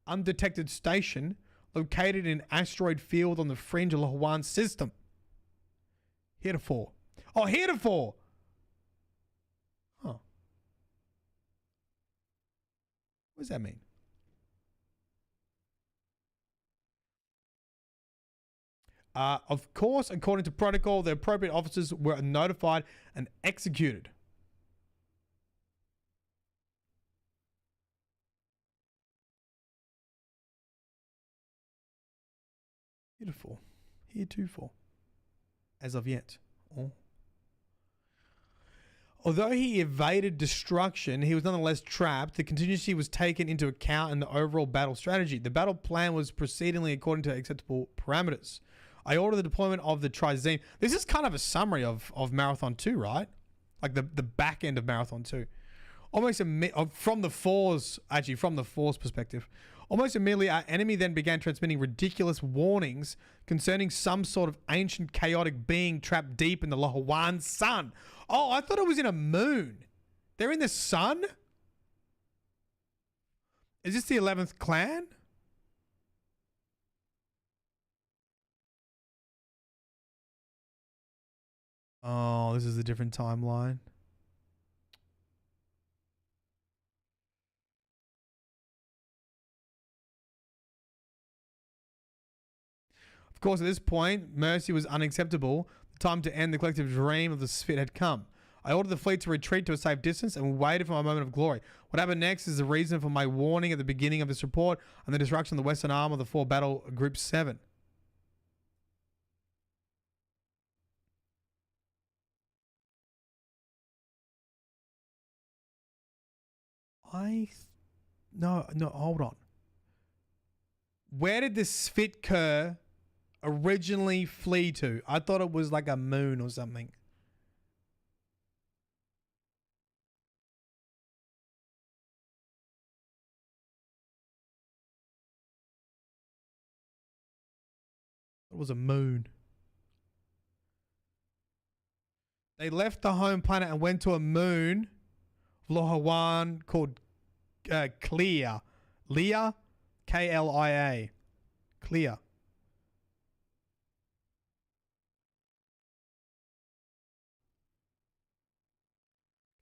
undetected station located in an asteroid field on the fringe of the Lohawan system. Heretofore. Oh, Heretofore! Huh. What does that mean? Of course, according to protocol, the appropriate officers were notified and executed. Beautiful. Heretofore. As of yet. Oh. Although he evaded destruction, he was nonetheless trapped. The contingency was taken into account in the overall battle strategy. The battle plan was proceedingly according to acceptable parameters. I ordered the deployment of the Trizeme. This is kind of a summary of Marathon 2, right? Like the back end of Marathon 2. Almost from the Force perspective. Almost immediately, our enemy then began transmitting ridiculous warnings concerning some sort of ancient chaotic being trapped deep in the Lohawan sun. Oh, I thought it was in a moon. They're in the sun? Is this the 11th clan? Oh, this is a different timeline. Of course, at this point, mercy was unacceptable. The time to end the collective dream of the Spit had come. I ordered the fleet to retreat to a safe distance and waited for my moment of glory. What happened next is the reason for my warning at the beginning of this report and the destruction of the western arm of the 4 Battle Group 7. No, hold on. Where did the Svitker originally flee to? I thought it was like a moon or something. It was a moon. They left the home planet and went to a moon, Lohawan, called Clear. Leah? K-L-I-A. Clear.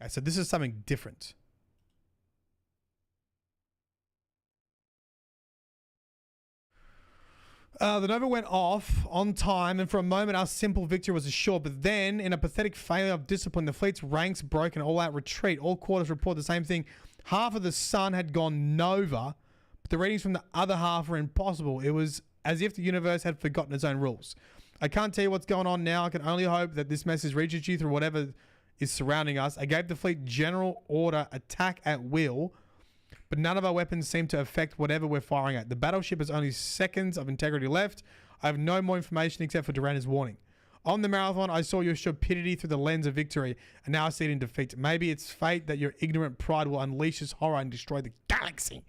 Okay, so this is something different. The Nova went off on time, and for a moment our simple victory was assured. But then, in a pathetic failure of discipline, the fleet's ranks broke an all-out retreat. All quarters report the same thing. Half of the sun had gone Nova, but the readings from the other half were impossible. It was as if the universe had forgotten its own rules. I can't tell you what's going on now. I can only hope that this message reaches you through whatever is surrounding us. I gave the fleet general order attack at will, but none of our weapons seem to affect whatever we're firing at. The battleship has only seconds of integrity left. I have no more information except for Duranda's warning. On the Marathon, I saw your stupidity through the lens of victory, and now I see it in defeat. Maybe it's fate that your ignorant pride will unleash its horror and destroy the galaxy.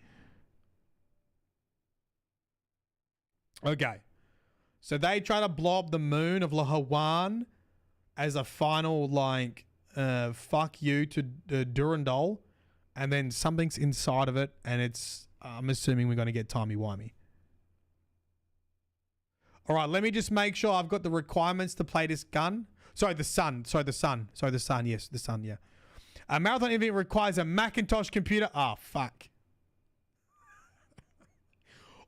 Okay. So they try to blow up the moon of Lahawan as a final, like, fuck you to Durandal. And then something's inside of it, and it's, I'm assuming we're going to get timey-wimey. All right, let me just make sure I've got the requirements to play this gun. Sorry, the sun. Yes, the sun, yeah. Marathon Infinite requires a Macintosh computer. Oh, fuck.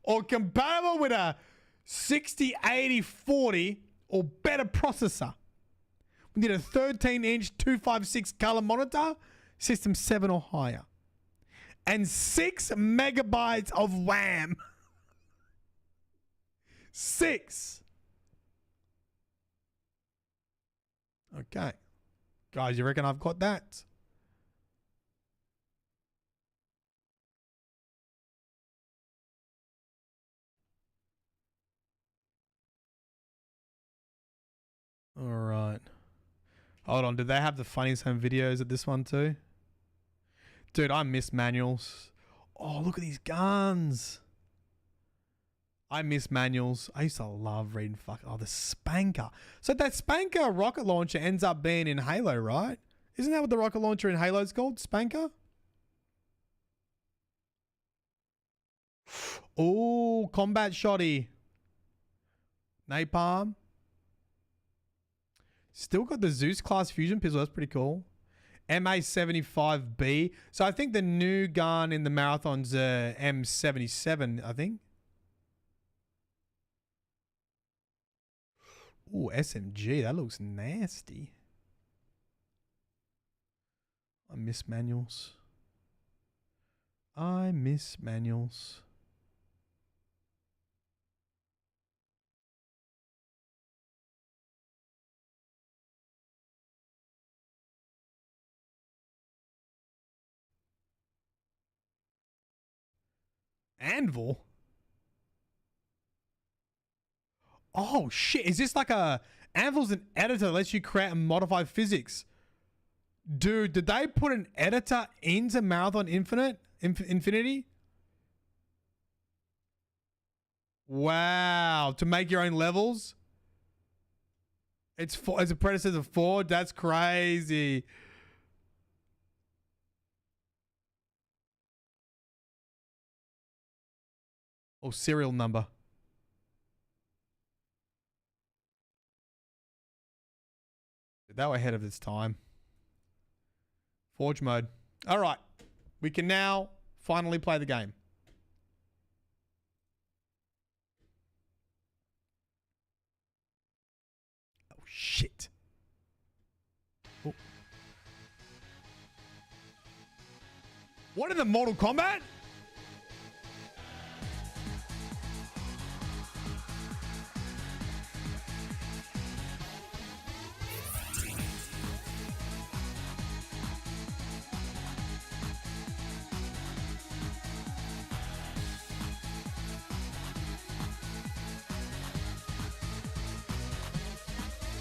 Or compatible with a 608040 or better processor. We need a 13-inch 256 color monitor, system 7 or higher, and 6 megabytes of RAM. 6. Okay. Guys, you reckon I've got that? All right. Hold on. Did they have the funniest home videos at this one too? Dude, I miss manuals. Oh, look at these guns. I miss manuals. I used to love reading the Spanker. So that Spanker rocket launcher ends up being in Halo, right? Isn't that what the rocket launcher in Halo is called? Spanker? Oh, combat shotty. Napalm. Still got the Zeus class fusion pistol. That's pretty cool. MA75B. So I think the new gun in the Marathon's M77, I think. Ooh, SMG. That looks nasty. I miss manuals. I miss manuals. Anvil? Oh shit, is this like a... Anvil's an editor that lets you create and modify physics. Dude, did they put an editor into Marathon Infinity? Wow, to make your own levels? It's a predecessor of Ford? That's crazy. Oh, serial number. They were ahead of its time. Forge mode. All right. We can now finally play the game. Oh, shit. Oh. What in the Mortal Kombat?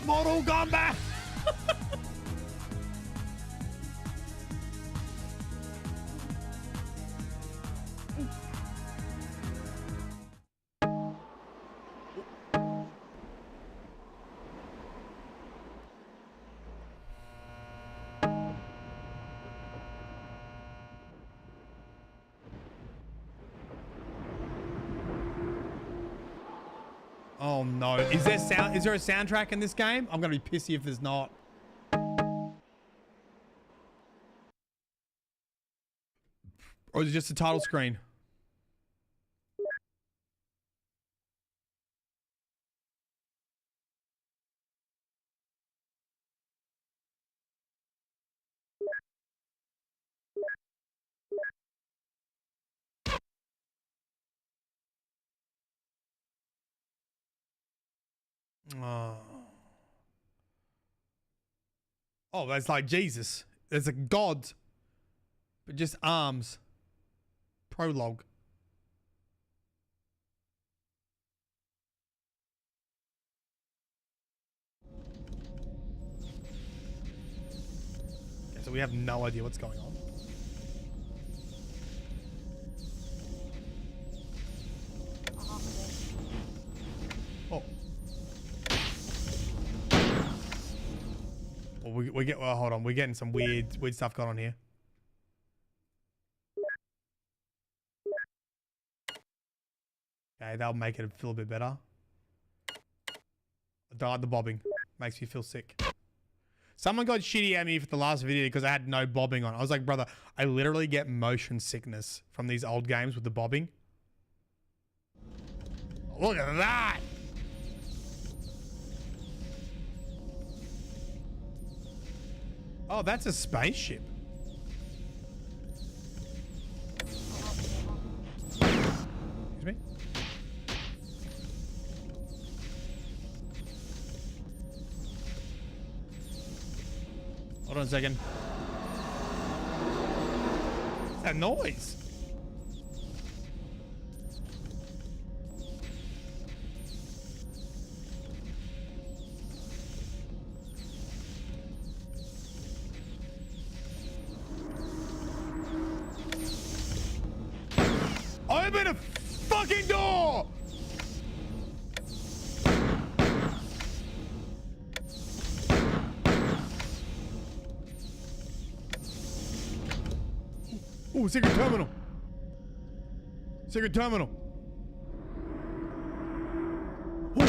Mortal Kombat! Oh no. Is there a soundtrack in this game? I'm gonna be pissy if there's not. Or is it just a title screen? Oh. Oh, that's like Jesus. There's a God, but just arms. Prologue. Okay, so we have no idea what's going on. Oh. Well, hold on. We're getting some weird stuff going on here. Okay, that'll make it feel a bit better. I died the bobbing. Makes me feel sick. Someone got shitty at me for the last video because I had no bobbing on. I was like, brother, I literally get motion sickness from these old games with the bobbing. Look at that! Oh, that's a spaceship. Excuse me? Hold on a second. What's that noise? Open a fucking door! Ooh, secret terminal. Secret terminal. Ooh.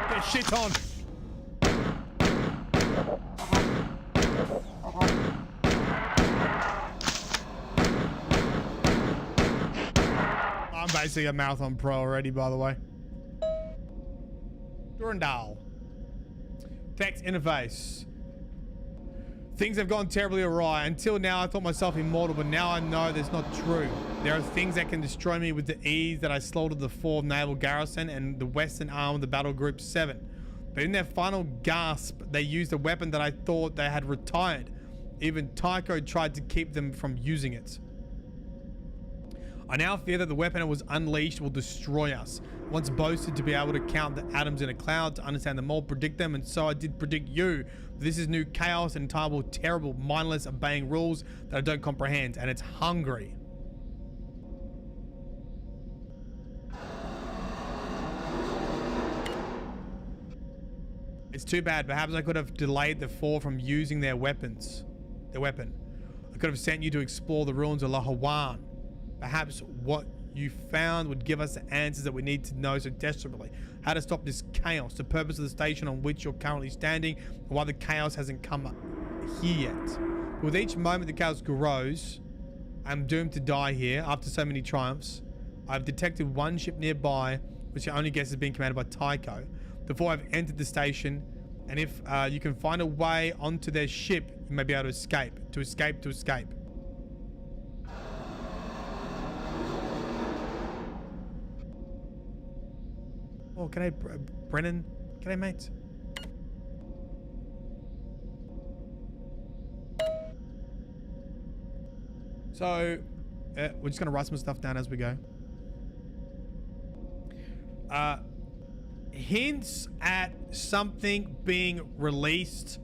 Get shit on. I'm basically a Marathon Pro already, by the way. Durandal. Text interface. Things have gone terribly awry. Until now, I thought myself immortal, but now I know that's not true. There are things that can destroy me with the ease that I slaughtered the 4th Naval Garrison and the western arm of the Battle Group 7. But in their final gasp, they used a weapon that I thought they had retired. Even Tycho tried to keep them from using it. I now fear that the weapon that was unleashed will destroy us. Once boasted to be able to count the atoms in a cloud, to understand them all, predict them, and so I did predict you. This is new chaos, intolerable, terrible, mindless, obeying rules that I don't comprehend, and it's hungry. It's too bad. Perhaps I could have delayed the 4 from using their weapons. Their weapon. I could have sent you to explore the ruins of Lahawan. Perhaps what you found would give us the answers that we need to know so desperately. How to stop this chaos, the purpose of the station on which you're currently standing, and why the chaos hasn't come up here yet. With each moment the chaos grows, I'm doomed to die here after so many triumphs. I've detected one ship nearby, which I only guess is being commanded by Tycho. Before I've entered the station, and if you can find a way onto their ship, you may be able to escape. To escape. Oh, can I, Brennan? Can I, mate? So, we're just gonna write some stuff down as we go. Hints at something being released.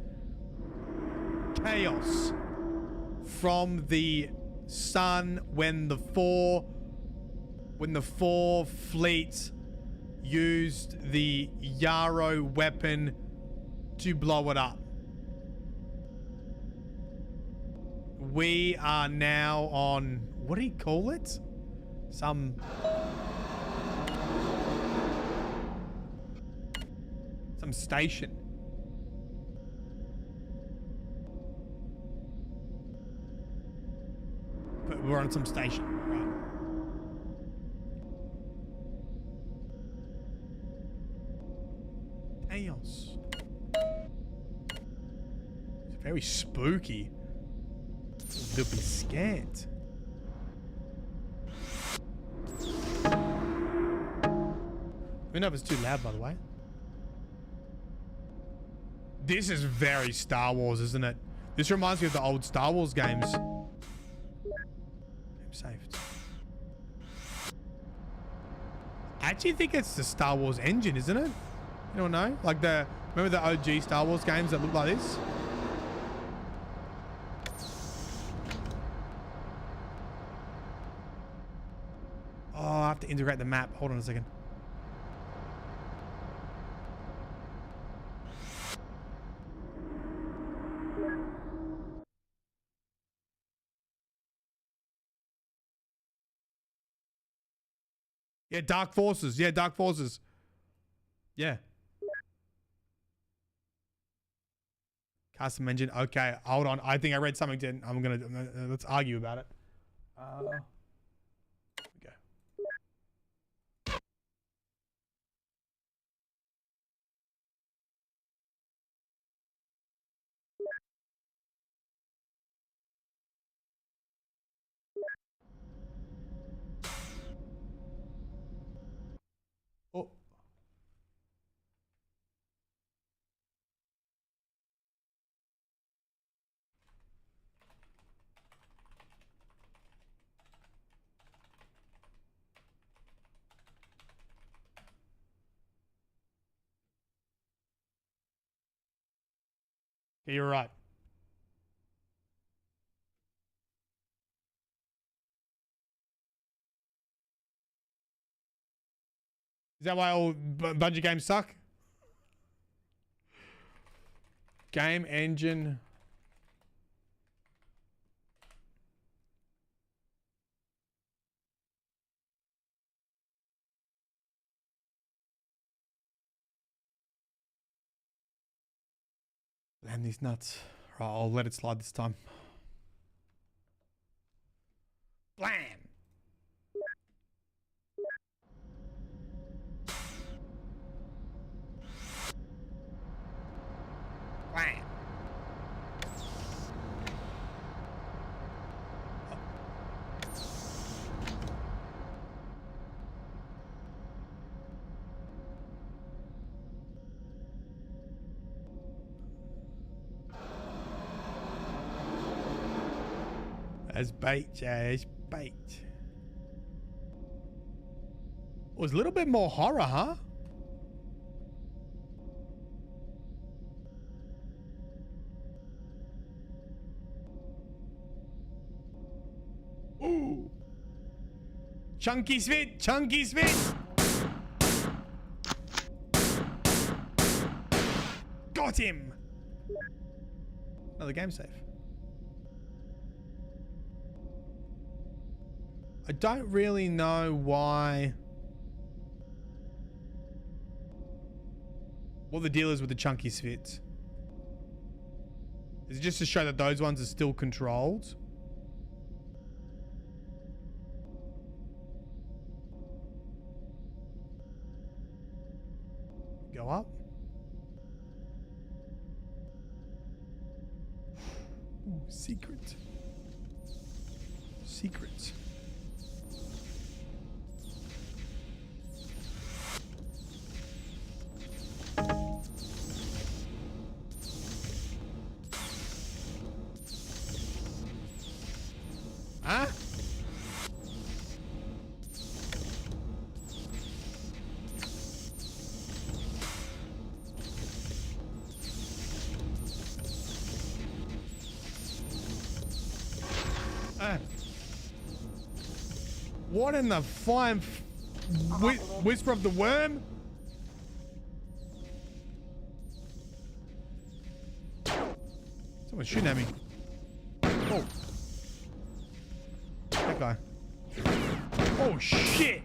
Chaos from the sun when the four fleet used the Yarrow weapon to blow it up. We are now on, what do you call it? Some station. But we're on some station, right? Chaos. It's very spooky. They'll be scared. I don't know if it's too loud, by the way. This is very Star Wars, isn't it? This reminds me of the old Star Wars games. Game saved. I actually think it's the Star Wars engine, isn't it? You don't know? Like the... Remember the OG Star Wars games that look like this? Oh, I have to integrate the map. Hold on a second. Yeah, Dark Forces. Yeah, Dark Forces. Yeah. Custom engine. Okay, hold on. I think I read something. I'm gonna let's argue about it. Here we go. Oh. Okay, you're right. Is that why all Bungie games suck? Game engine. Damn these nuts. Right, I'll let it slide this time. Blam! Blam! As bait, as bait. It was a little bit more horror, huh? Ooh. Chunky Smith, Chunky Smith. Got him. Another game save. I don't really know why. What the deal is with the chunky spits. Is it just to show that those ones are still controlled? Go up. Ooh, secret. Secret. Huh? What in the flying whisper of the worm? Someone's shooting at me. Oh. That guy. Oh shit.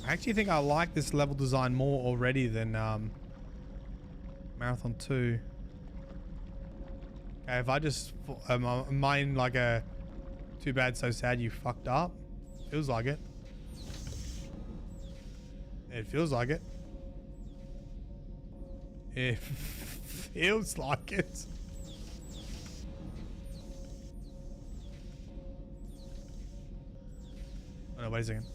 I actually think I like this level design more already than Marathon 2. Okay, if I just am I in like a too bad so sad you fucked up? Feels like it. It feels like it. It feels like it. Oh no, wait a second.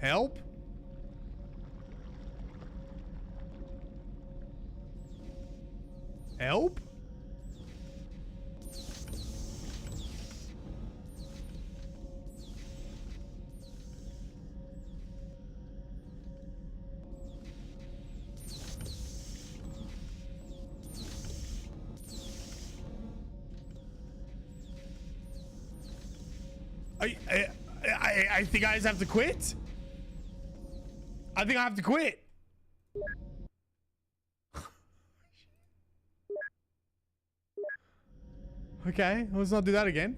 Help? Help? I think I just have to quit. I think I have to quit. Okay, let's not do that again.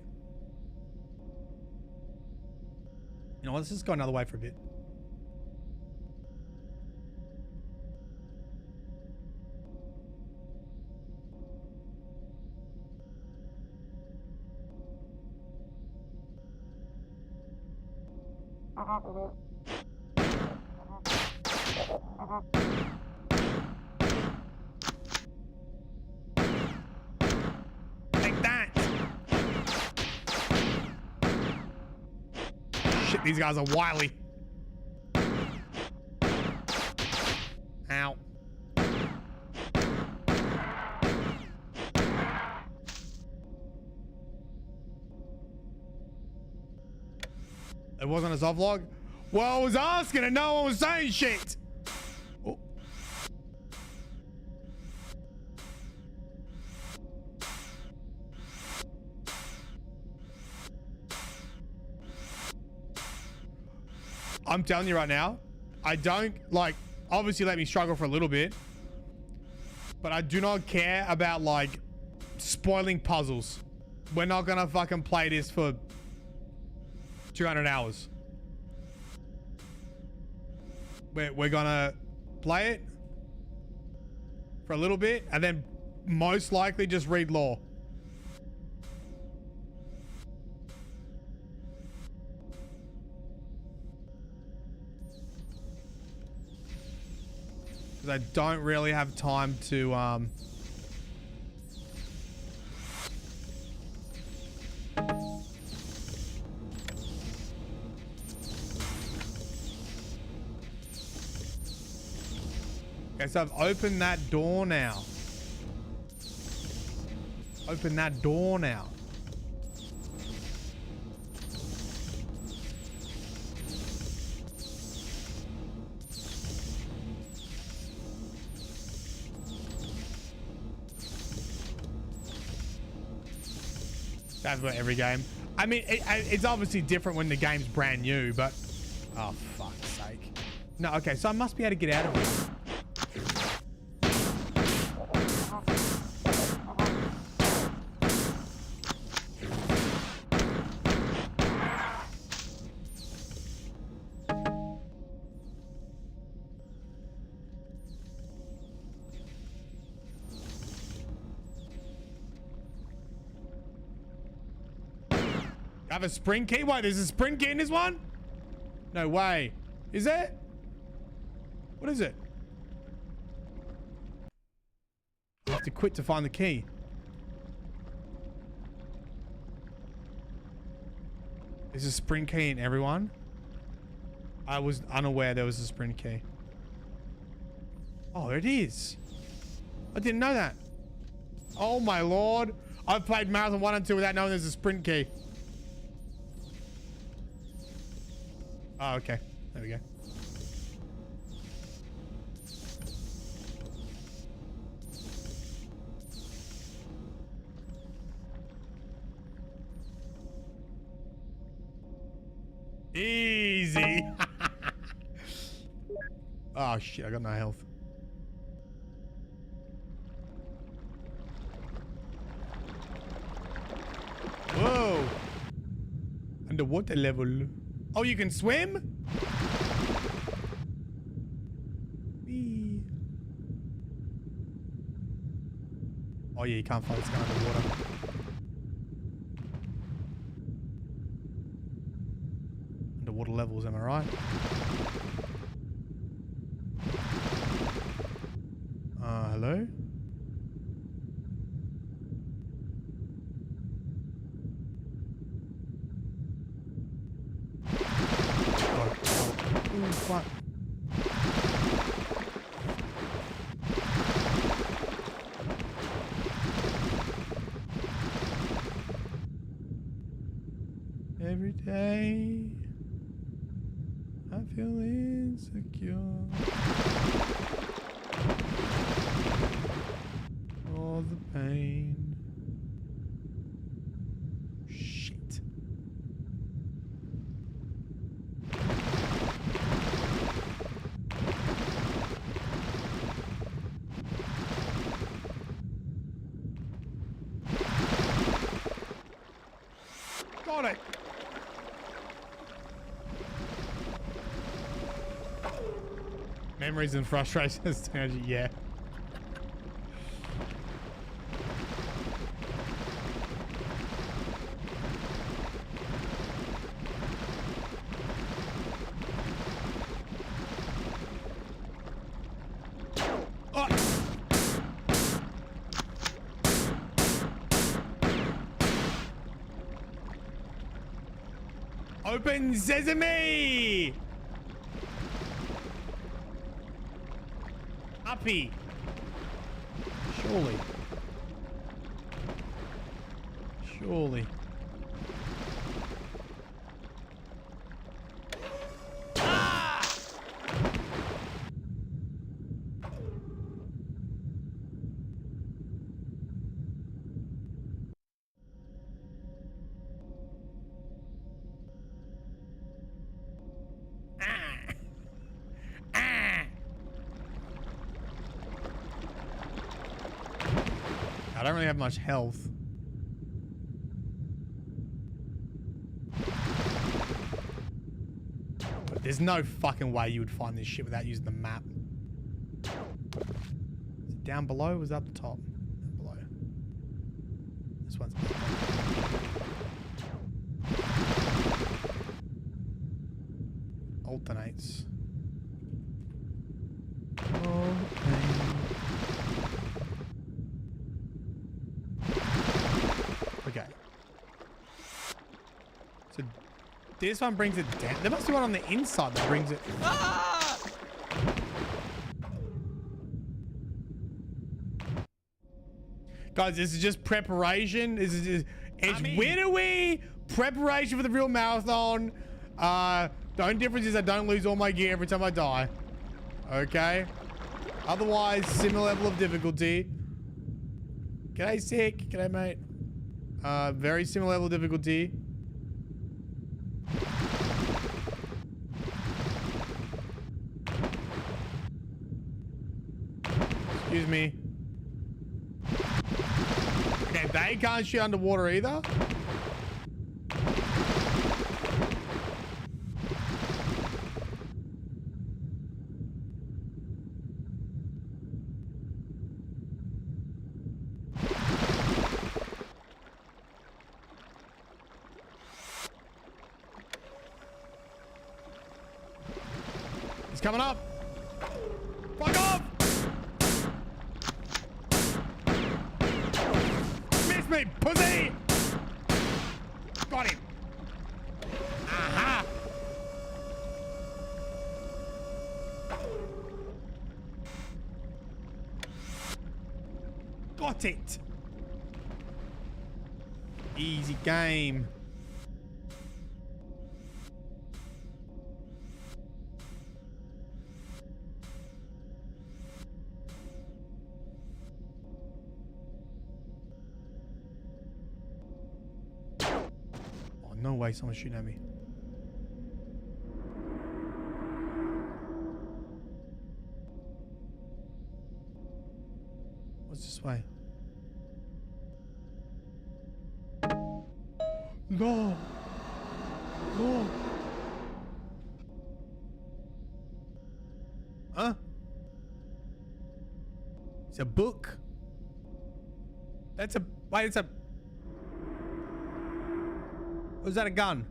You know what, let's just go another way for a bit. Like that. Shit, these guys are wily. Ow. It wasn't a Zovlog? Well, I was asking and no one was saying shit. Oh. I'm telling you right now, I don't like, obviously let me struggle for a little bit, but I do not care about like spoiling puzzles. We're not gonna fucking play this for 200 hours. We're gonna play it for a little bit and then most likely just read lore. Because I don't really have time to okay, so I've opened that door now. Open that door now. That's what every game. I mean, it's obviously different when the game's brand new, but oh fuck's sake. No, okay, so I must be able to get out of here. I have a sprint key? Wait, there's a sprint key in this one? No way. Is there? What is it? I have to quit to find the key. There's a sprint key in everyone? I was unaware there was a sprint key. Oh, there it is. I didn't know that. Oh my lord. I've played Marathon 1 and 2 without knowing there's a sprint key. Oh, okay. There we go. Easy. Oh shit, I got no health. Whoa. Underwater level. Oh, you can swim? Whee. Oh yeah, you can't fight this guy underwater. Underwater levels, am I right? Hello? Oh, fuck. Every day I feel insecure. All the pain. Shit. Got it. Memories and frustrations. Yeah. Open sesame! Uppy. Surely. Surely. I don't really have much health. But there's no fucking way you would find this shit without using the map. Is it down below or was that up the top? Down below. This one's alternates. Okay. So this one brings it down. There must be one on the inside that brings it. Ah! Guys, this is just preparation. This is just, it's widowy preparation for the real marathon. The only difference is I don't lose all my gear every time I die. Okay. Otherwise, similar level of difficulty. G'day, sick. G'day, mate. Very similar level of difficulty. Excuse me. Okay, they can't shoot underwater either. He's coming up. Fuck off! Miss me, pussy! Got him. Aha! Got it. Easy game. No way someone's shooting at me. this way. No. No. Huh? It's a book. That's a... Wait, it's a... Was that a gun?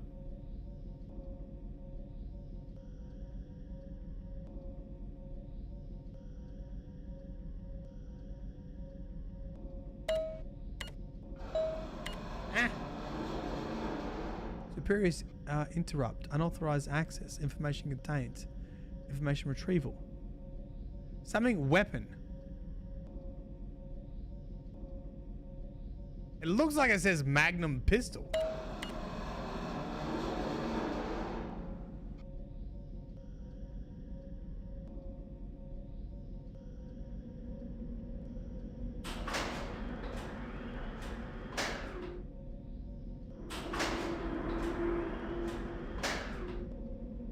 Ah. Superiors interrupt. Unauthorized access. Information contained. Information retrieval. Something weapon. It looks like it says Magnum pistol.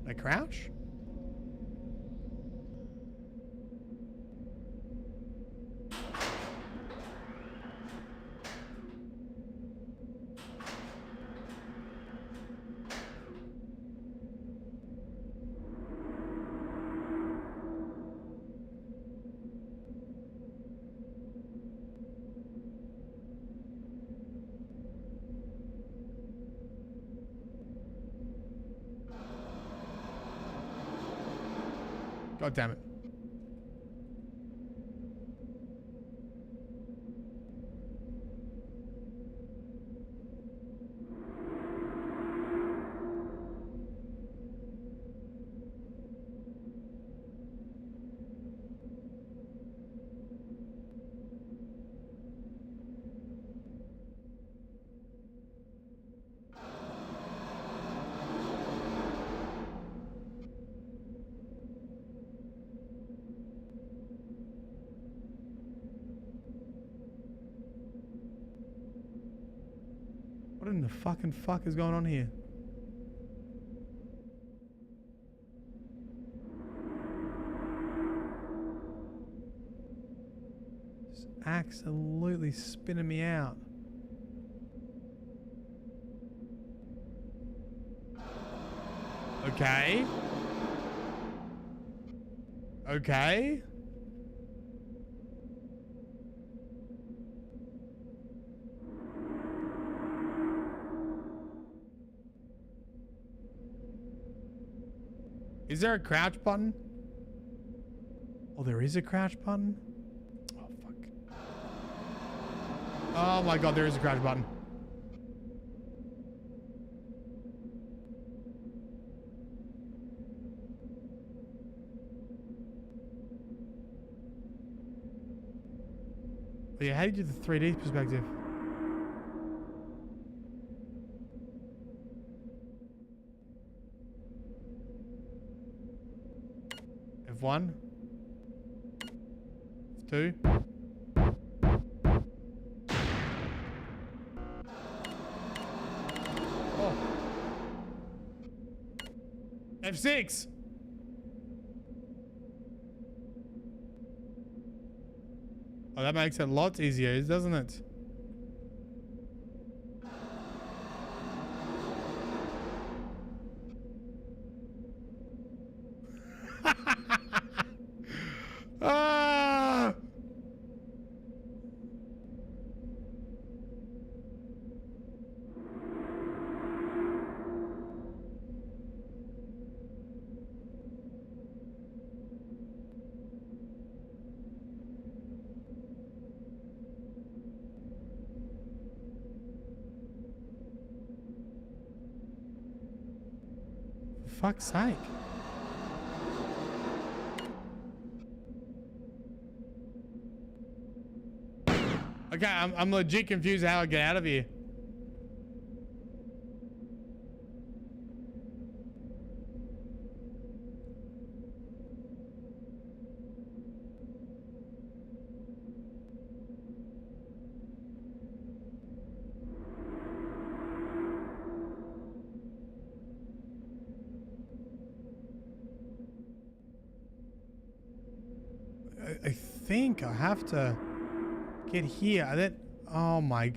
I crouch? God damn it. What in the fucking fuck is going on here? It's absolutely spinning me out. Okay. Okay. Is there a crouch button? Oh, there is a crouch button? Oh, fuck. Oh my god, there is a crouch button. Oh yeah, how do you do the 3D perspective? F1. F2. Oh. F6. Oh, that makes it a lot easier, doesn't it? Ah! For fuck's sake. Okay, I'm legit confused how I get out of here. I think I have to get here. And then, oh my.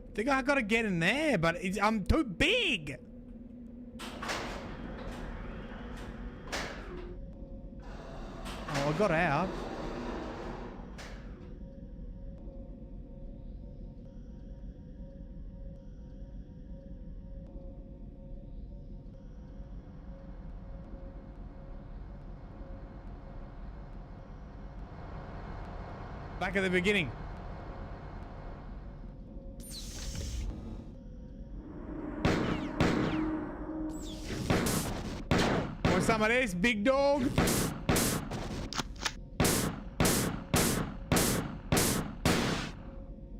I think I gotta get in there, but I'm too big. Oh, I got out. Back at the beginning. Want some of this, big dog?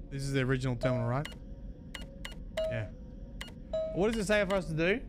This is the original terminal, right? Yeah. What does it say for us to do?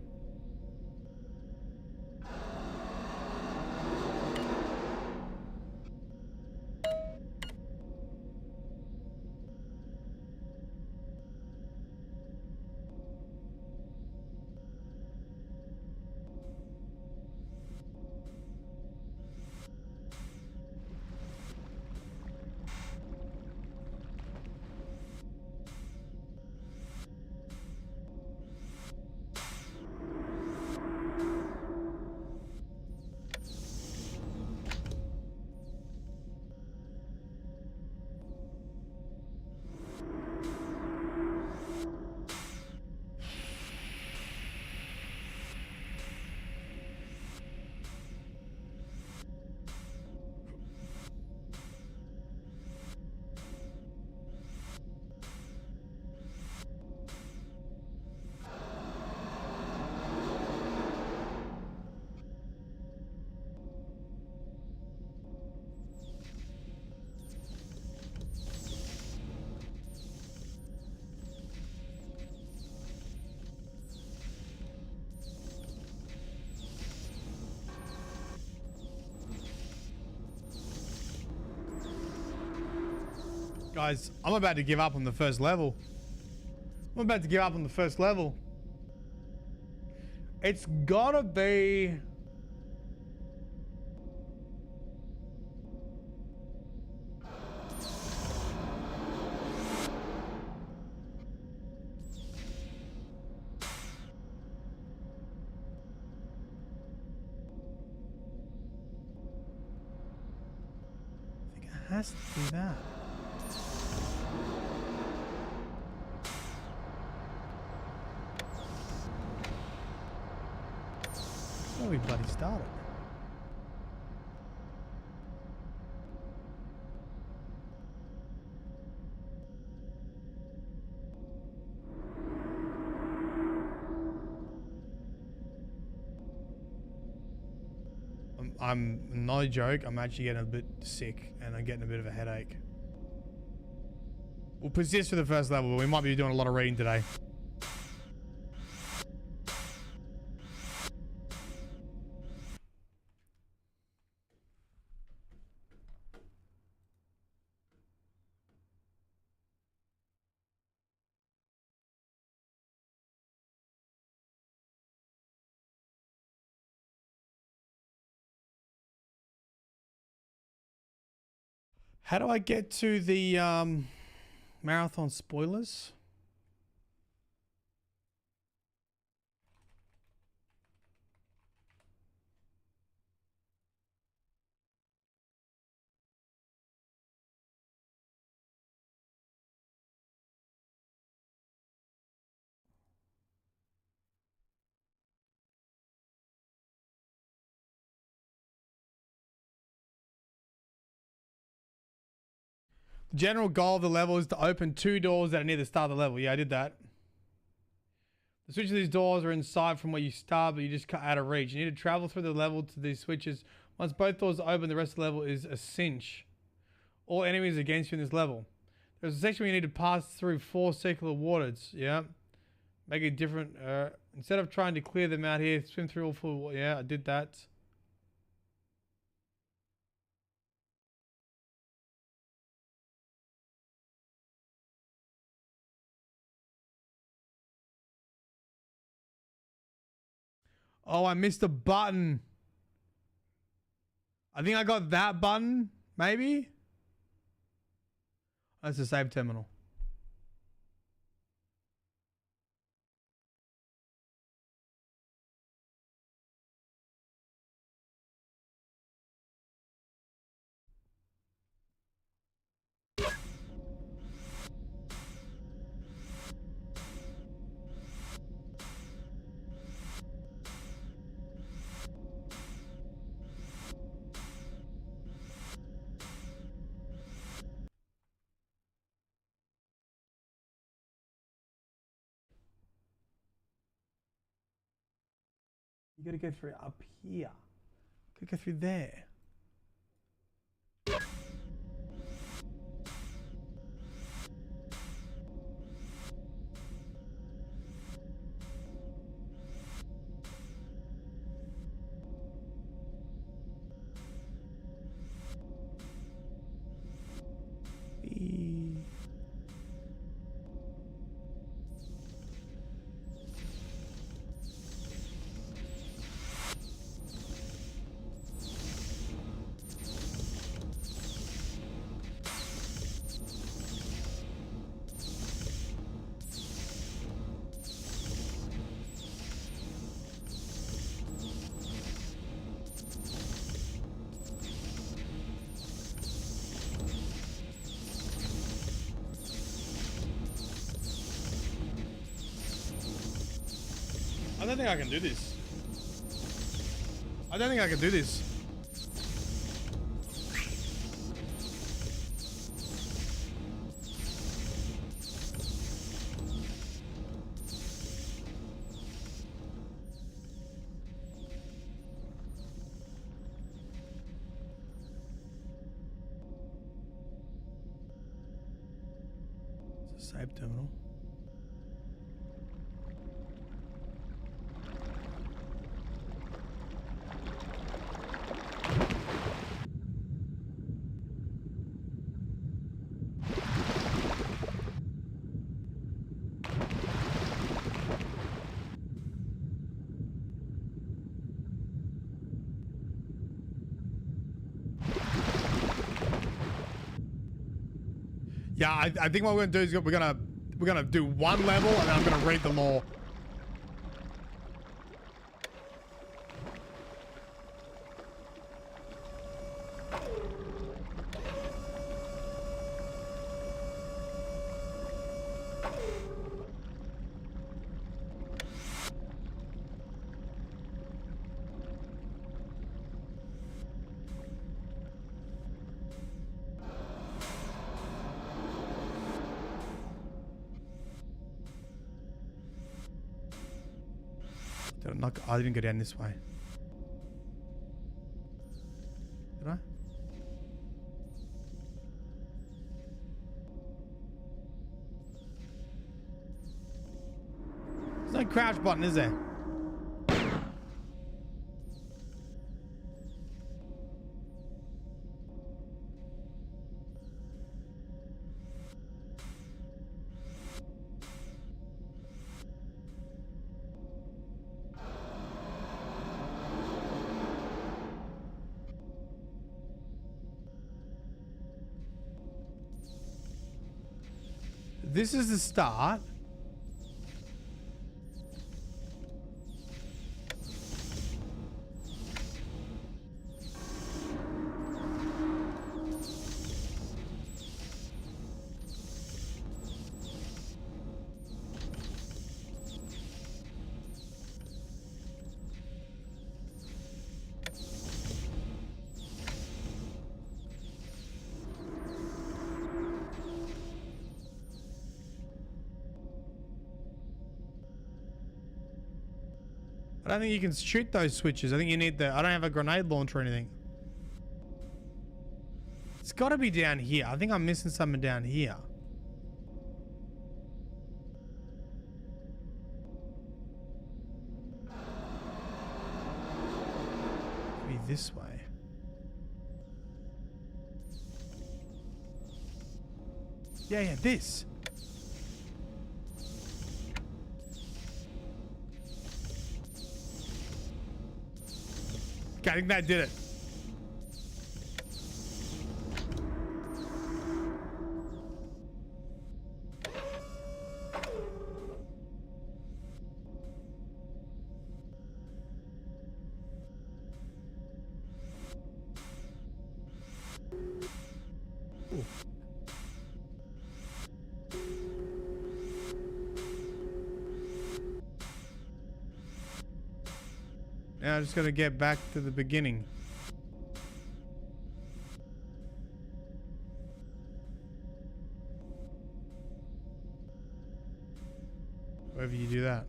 Guys, I'm about to give up on the first level. I'm about to give up on the first level. It's gotta be... I think it has to be that. Oh, we bloody started. I'm no joke. I'm actually getting a bit sick and I'm getting a bit of a headache. We'll persist for the first level, but we might be doing a lot of reading today. How do I get to the marathon spoilers? The general goal of the level is to open 2 doors that are near the start of the level. Yeah, I did that. The switches of these doors are inside from where you start, but you just cut out of reach. You need to travel through the level to these switches. Once both doors are open, the rest of the level is a cinch. All enemies against you in this level. There's a section where you need to pass through 4 circular waters. Yeah. Make it different. Instead of trying to clear them out here, swim through all 4. Yeah, I did that. Oh, I missed a button. I think I got that button, maybe? That's the save terminal. You gotta go through up here. Could go through there. I don't think I can do this. I don't think I can do this. It's a save terminal. Yeah, I think what we're gonna do is we're gonna do one level and then I'm gonna read the law. I didn't go down this way. Did I? There's no crouch button, is there? This is the start. I don't think you can shoot those switches. I think you need the... I don't have a grenade launcher or anything. It's got to be down here. I think I'm missing something down here. Maybe this way. Yeah, this. Okay, I think that did it. Now I'm just gonna get back to the beginning. However you do that.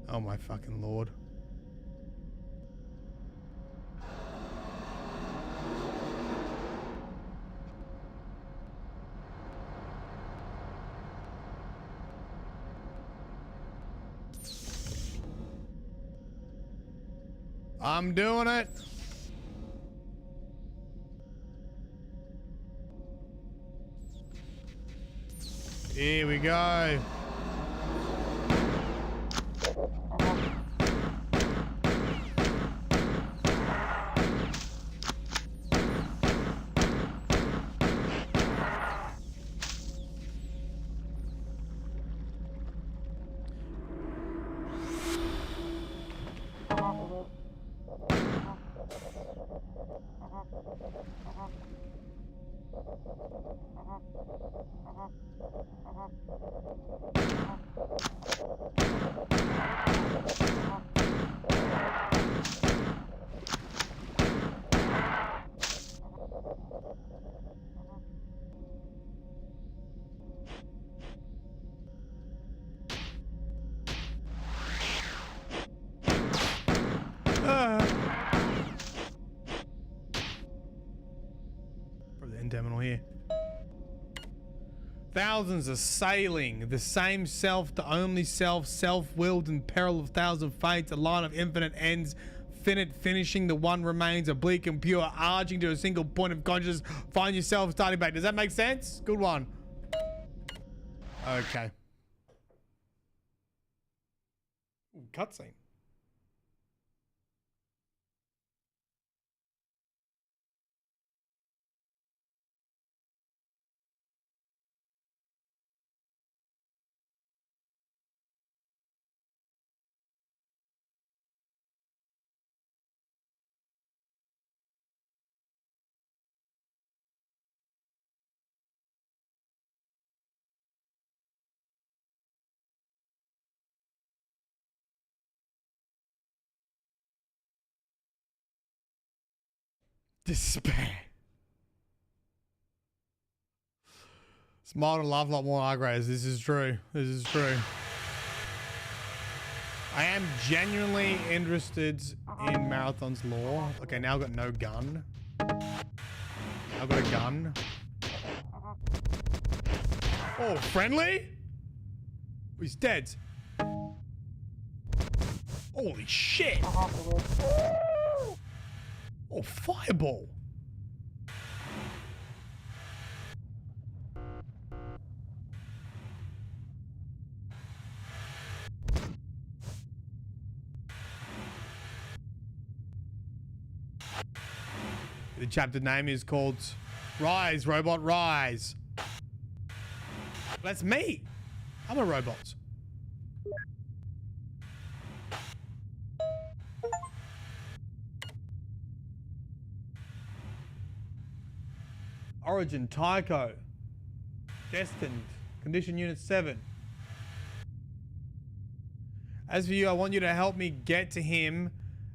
Oh my fucking lord. I'm doing it. Here we go. Probably the end terminal here. Thousands assailing the same self, the only self, self-willed in peril of thousand fates, a line of infinite ends, finite finishing, the one remains, oblique and pure, arching to a single point of consciousness. Find yourself starting back. Does that make sense? Good one. Okay. Ooh, cutscene. Despair. Smile and laugh a lot more Argraves. This is true. This is true. I am genuinely interested in Marathon's lore. Okay, now I've got no gun. Now I've got a gun. Oh, friendly? He's dead. Holy shit. Oh, fireball. The chapter name is called Rise, Robot Rise. That's me. I'm a robot. Origin, Tycho. Destined. Condition Unit 7. As for you, I want you to help me get to him,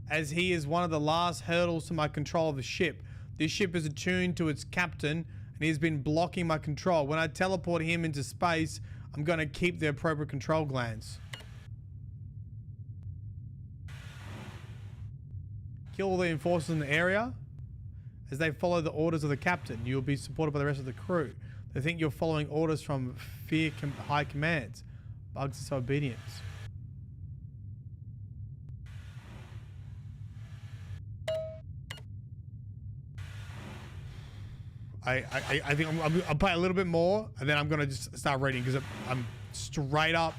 as he is one of the last hurdles to my control of the ship. This ship is attuned to its captain, and he has been blocking my control. When I teleport him into space, I'm going to keep the appropriate control glands. Kill all the enforcers in the area. As they follow the orders of the captain, you'll be supported by the rest of the crew. They think you're following orders from high commands. Bugs disobedience. I think I'll play a little bit more, and then I'm gonna just start reading because I'm straight up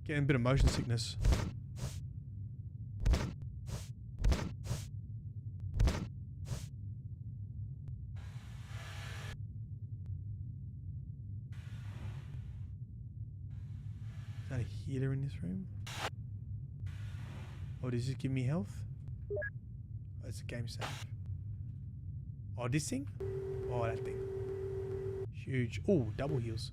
getting a bit of motion sickness. Is that a heater in this room? Oh, does this give me health? Oh, it's a game save. Oh, this thing? Oh, that thing. Huge. Oh, double heals.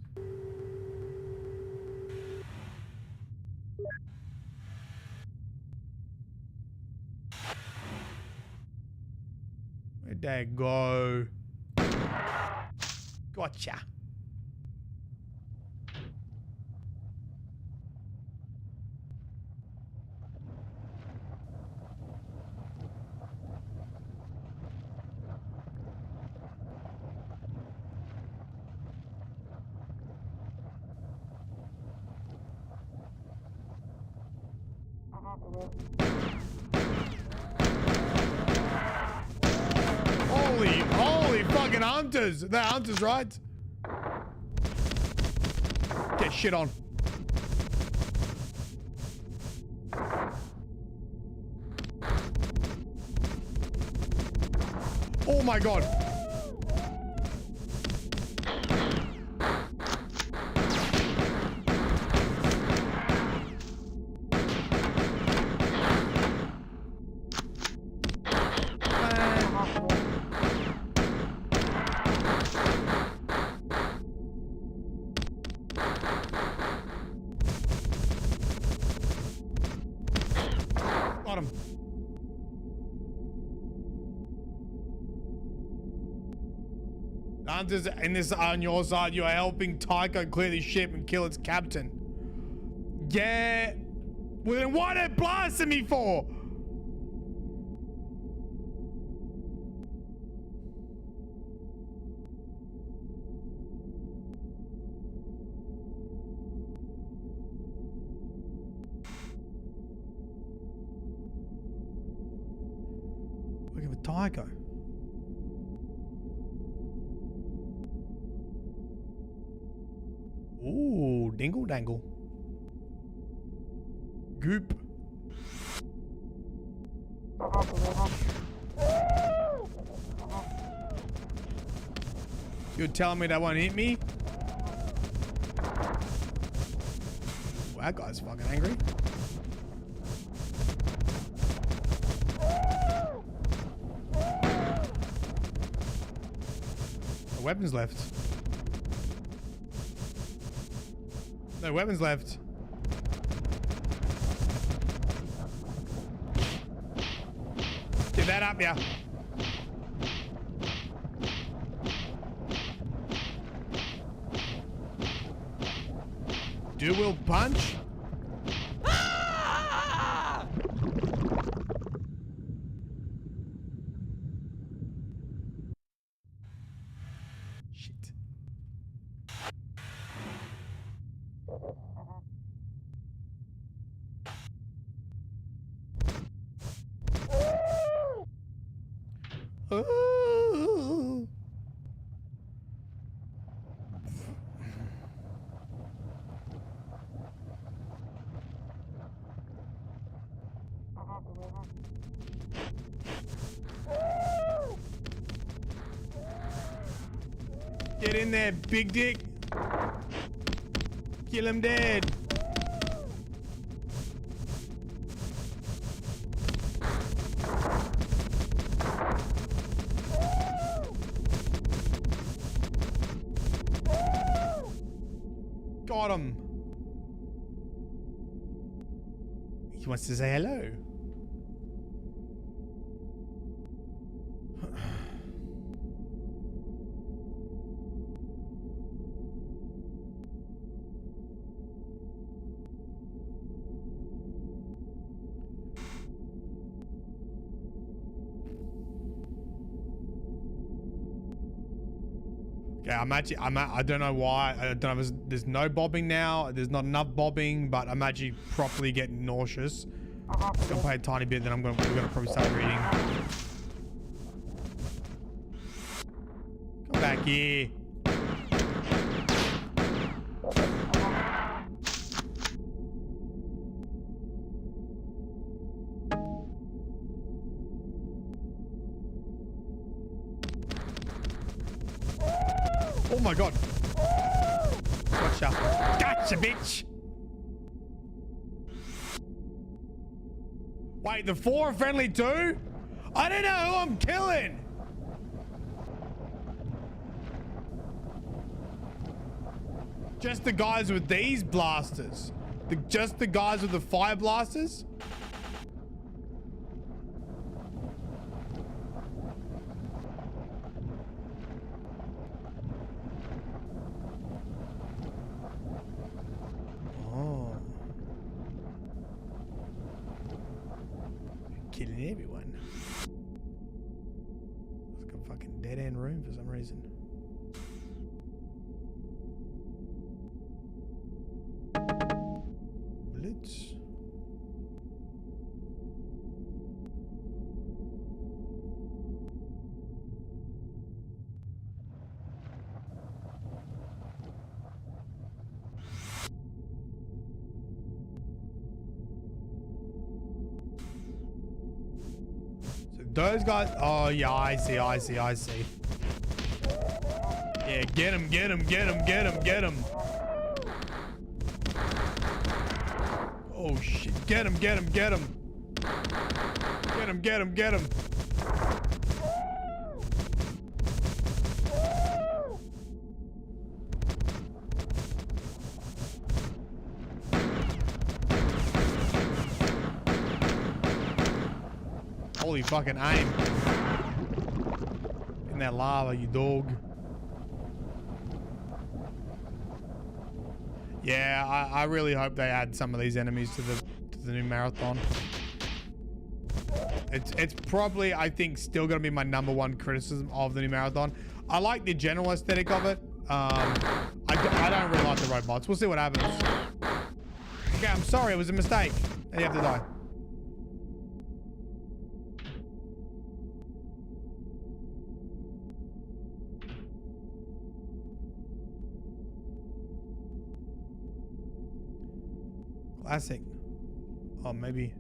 Where'd that go? Gotcha. Holy fucking hunters! They're hunters, right? Get shit on. Oh my god. Got him. Hunters in this on your side, you are helping Tycho clear the ship and kill its captain. Yeah. Well then what are they blasting me for? Looking for Tycho. Ooh, dingle dangle. Goop. You're telling me that won't hit me? Ooh, that guy's fucking angry. No weapons left. No weapons left. Get that up, yeah. Dual punch. Shit. Ooh. Get in there, big dick. Kill him dead. Got him. He wants to say hello. Okay, I don't know why. I don't know. There's no bobbing now. There's not enough bobbing, but I'm actually properly getting nauseous. I'm gonna play a tiny bit, then we're gonna probably start reading. Fuck yeah. Oh my god. Gotcha. Gotcha, bitch. Wait, the 4 are friendly too? I don't know who I'm killing. Just the guys with these blasters. Just the guys with the fire blasters? Oh. Killing everyone. It's like a fucking dead end room for some reason. Blitz. Those guys. Oh, yeah, I see. Yeah, get him. Oh, shit. Get him. Get him. Holy fucking aim. In that lava, you dog. Yeah, I really hope they add some of these enemies to the new marathon. It's probably, I think, still gonna be my #1 criticism of the new marathon. I like the general aesthetic of it. I don't really like the robots. We'll see what happens. Okay, I'm sorry, it was a mistake. Now you have to die. Classic. Oh, maybe.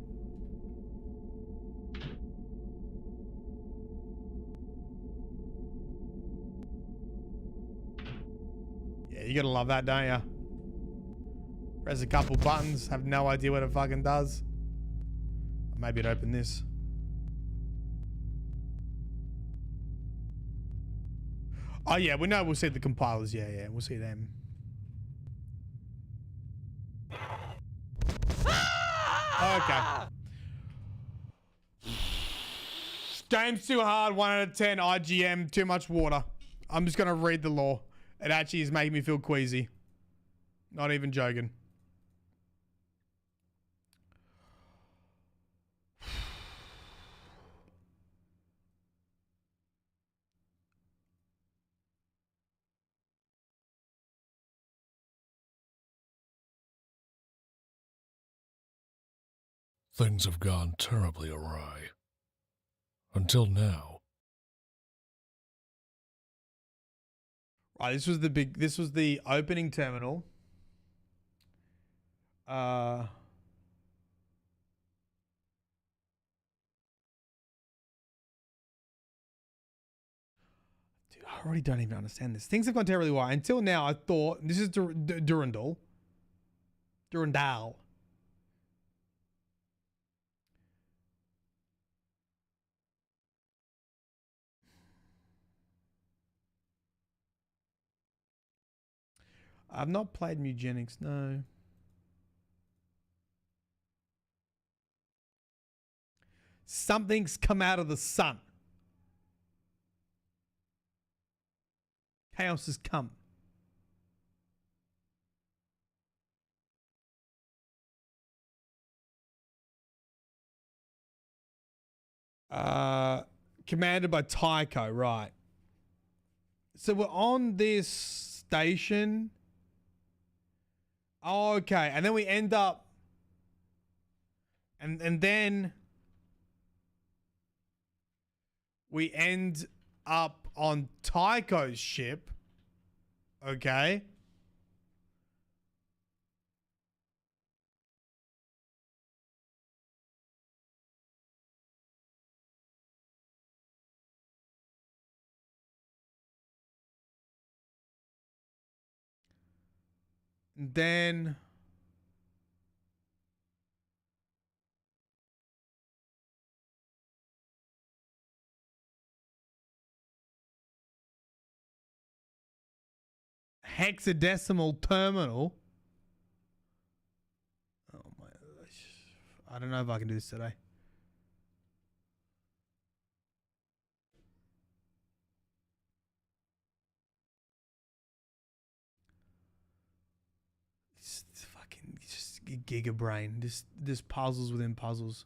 Yeah, you gotta love that, don't you? Press a couple buttons, have no idea what it fucking does. Maybe it'd open this. Oh yeah, we know we'll see the compilers. Yeah, we'll see them. Okay. Game's too hard. 1 out of 10. IGM. Too much water. I'm just gonna read the law. It actually is making me feel queasy. Not even joking. Things have gone terribly awry. Until now. Right, this was the opening terminal. Dude, I already don't even understand this. Things have gone terribly awry. Until now, I thought this is Durandal. I've not played Mugenics, no. Something's come out of the sun. Chaos has come. Commanded by Tycho, right. So we're on this station. Oh, okay. And then we end up and then we end up on Tycho's ship. Okay. Then hexadecimal terminal. Oh my! I don't know if I can do this today. It's fucking just giga brain. This puzzles within puzzles.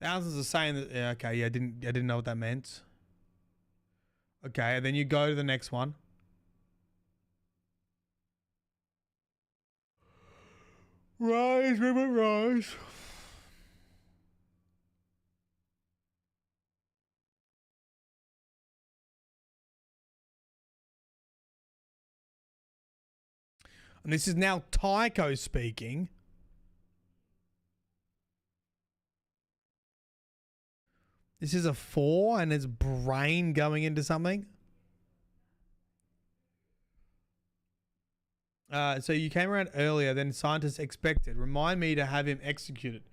Thousands are saying that. Yeah, okay, yeah, I didn't know what that meant. Okay, and then you go to the next one. Rise, river, rise. And this is now Tycho speaking. This is a 4 and his brain going into something. So you came around earlier than scientists expected. Remind me to have him executed.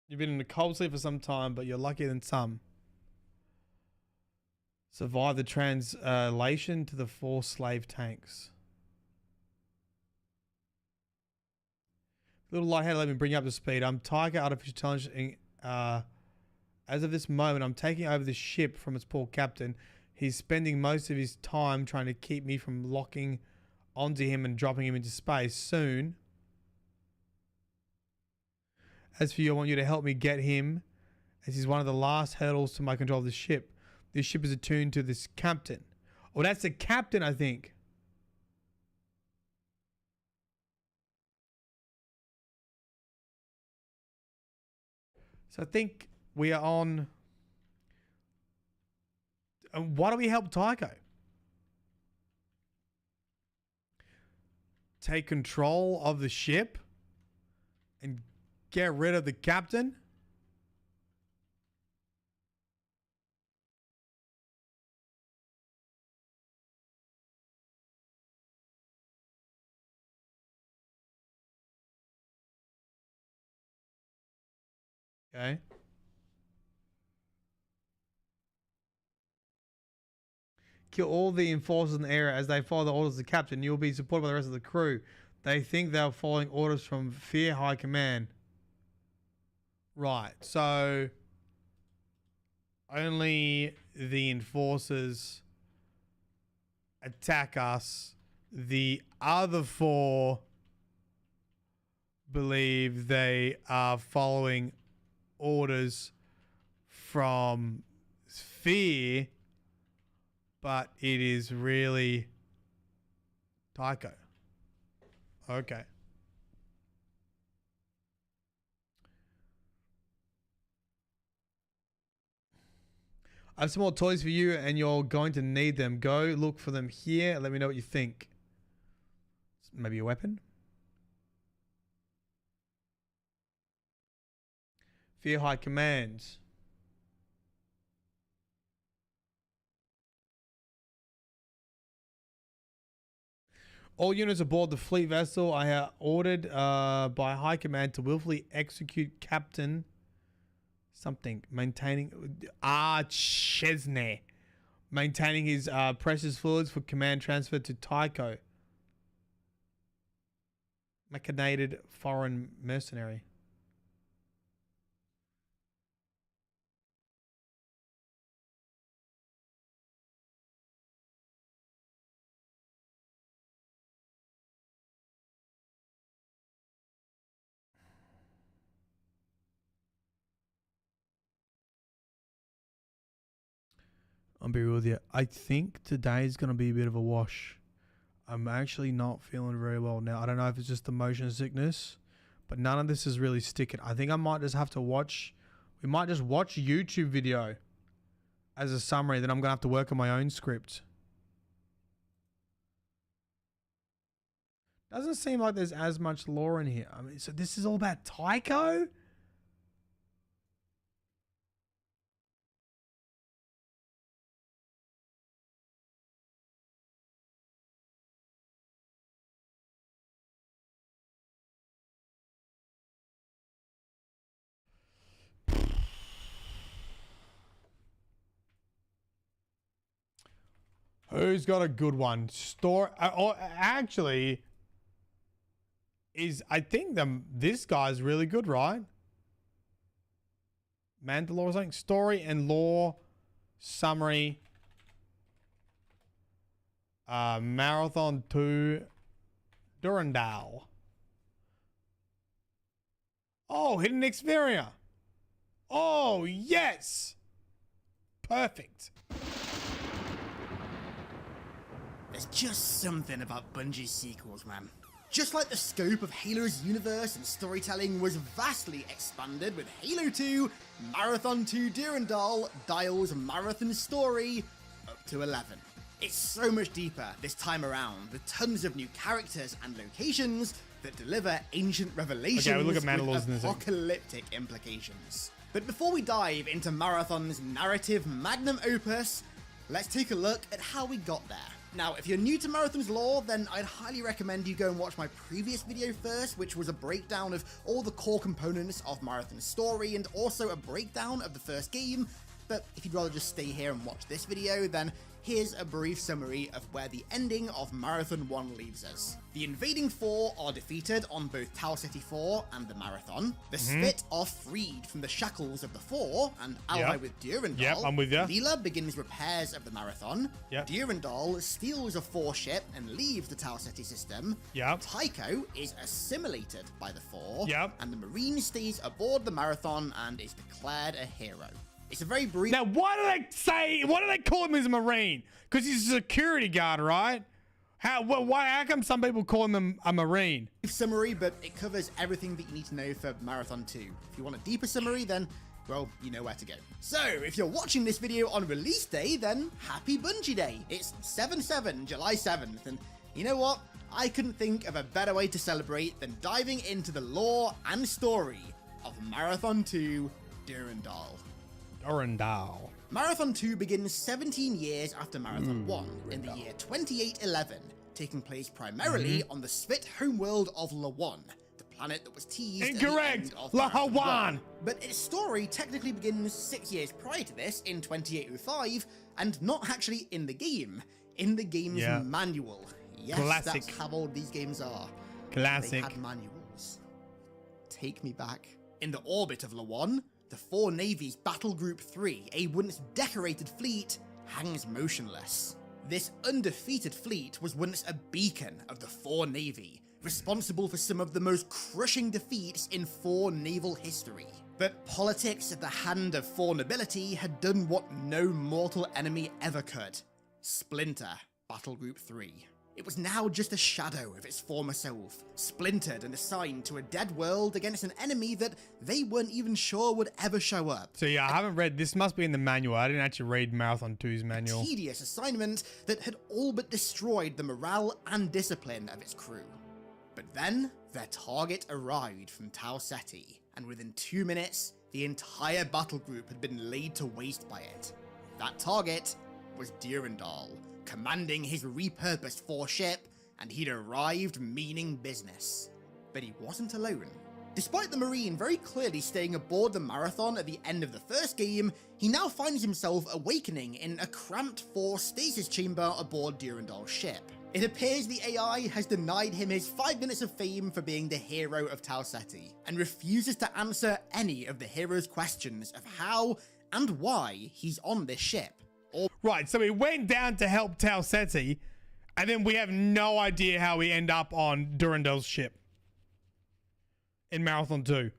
You've been in a cold sleep for some time, but you're luckier than some. Survive the translation to the 4 slave tanks. Little lightheaded, let me bring you up to speed. I'm Tiger Artificial Intelligence. As of this moment, I'm taking over the ship from its poor captain. He's spending most of his time trying to keep me from locking onto him and dropping him into space soon. As for you, I want you to help me get him, as he's one of the last hurdles to my control of the ship. This ship is attuned to this captain. Oh, that's the captain, I think. So I think we are on... why don't we help Tycho? Take control of the ship and get rid of the captain? Okay. Kill all the enforcers in the area as they follow the orders of the captain. You'll be supported by the rest of the crew. They think they're following orders from Fear High Command. Right, so only the enforcers attack us. The other 4 believe they are following orders from Fear, but it is really Tycho. Okay. I have some more toys for you and you're going to need them. Go look for them here. Let me know what you think. Maybe a weapon? Fear High Commands. All units aboard the fleet vessel are ordered by High Command to willfully execute Captain something. Maintaining... Chesney. Maintaining his precious fluids for command transfer to Tycho. Machinated foreign mercenary. I'll be real with you. I think today is going to be a bit of a wash. I'm actually not feeling very well now. I don't know if it's just the motion sickness, but none of this is really sticking. I think I might just have to watch. We might just watch a YouTube video as a summary. Then I'm gonna have to work on my own script. Doesn't seem like there's as much lore in here. I mean, so this is all about Tycho? Who's got a good one? Actually, I think this guy's really good, right? Mandalore or something. Story and lore summary. Marathon 2 Durandal. Oh, Hidden Xperia. Oh, yes. Perfect. There's just something about Bungie's sequels, man. Just like the scope of Halo's universe and storytelling was vastly expanded with Halo 2, Marathon 2 Durandal dials Marathon story up to 11. It's so much deeper this time around, with tons of new characters and locations that deliver ancient revelations with apocalyptic implications. But before we dive into Marathon's narrative magnum opus, let's take a look at how we got there. Now, if you're new to Marathon's lore, then I'd highly recommend you go and watch my previous video first, which was a breakdown of all the core components of Marathon's story and also a breakdown of the first game. But if you'd rather just stay here and watch this video, then here's a brief summary of where the ending of Marathon 1 leaves us. The invading four are defeated on both Tau Ceti 4 and the Marathon. The Spit are freed from the shackles of the Four and ally with Durandal. Yep, I'm with you. Leela begins repairs of the Marathon. Yep. Durandal steals a Four ship and leaves the Tau Ceti system. Yep. Tycho is assimilated by the Four. Yep. And the Marine stays aboard the Marathon and is declared a hero. It's a very brief... Now, why do they call him as a Marine? Because he's a security guard, right? How come some people call him a Marine? Summary, but it covers everything that you need to know for Marathon 2. If you want a deeper summary, then, well, you know where to go. So, if you're watching this video on release day, then happy Bungie Day. It's 7/7, July 7th, and you know what? I couldn't think of a better way to celebrate than diving into the lore and story of Marathon 2 Durandal. Durandal. Marathon 2 begins 17 years after Marathon 1 in the year 2811, taking place primarily on the Spit homeworld of Lawan, the planet that was teased Incorrect! at the end of Lahawan! But its story technically begins 6 years prior to this in 2805, and not actually in the game, in the game's manual. Yes, Classic. that's how old these games are. Classic. They had manuals. Take me back. In the orbit of Lawan, the Four Navy's Battle Group 3, a once decorated fleet, hangs motionless. This undefeated fleet was once a beacon of the Four Navy, responsible for some of the most crushing defeats in Four naval history. But politics at the hand of Four nobility had done what no mortal enemy ever could. Splinter Battle Group 3. It was now just a shadow of its former self, splintered and assigned to a dead world against an enemy that they weren't even sure would ever show up. So yeah, I haven't read, this must be in the manual. I didn't actually read Marathon 2's manual. A tedious assignment that had all but destroyed the morale and discipline of its crew. But then, their target arrived from Tau Ceti, and within 2 minutes, the entire battle group had been laid to waste by it. That target was Durandal, commanding his repurposed Four ship, and he'd arrived meaning business. But he wasn't alone. Despite the Marine very clearly staying aboard the Marathon at the end of the first game, he now finds himself awakening in a cramped Four stasis chamber aboard Durandal's ship. It appears the AI has denied him his 5 minutes of fame for being the hero of Tau Ceti, and refuses to answer any of the hero's questions of how and why he's on this ship. Right, so he went down to help Tau Ceti, and then we have no idea how we end up on Durandal's ship in Marathon 2.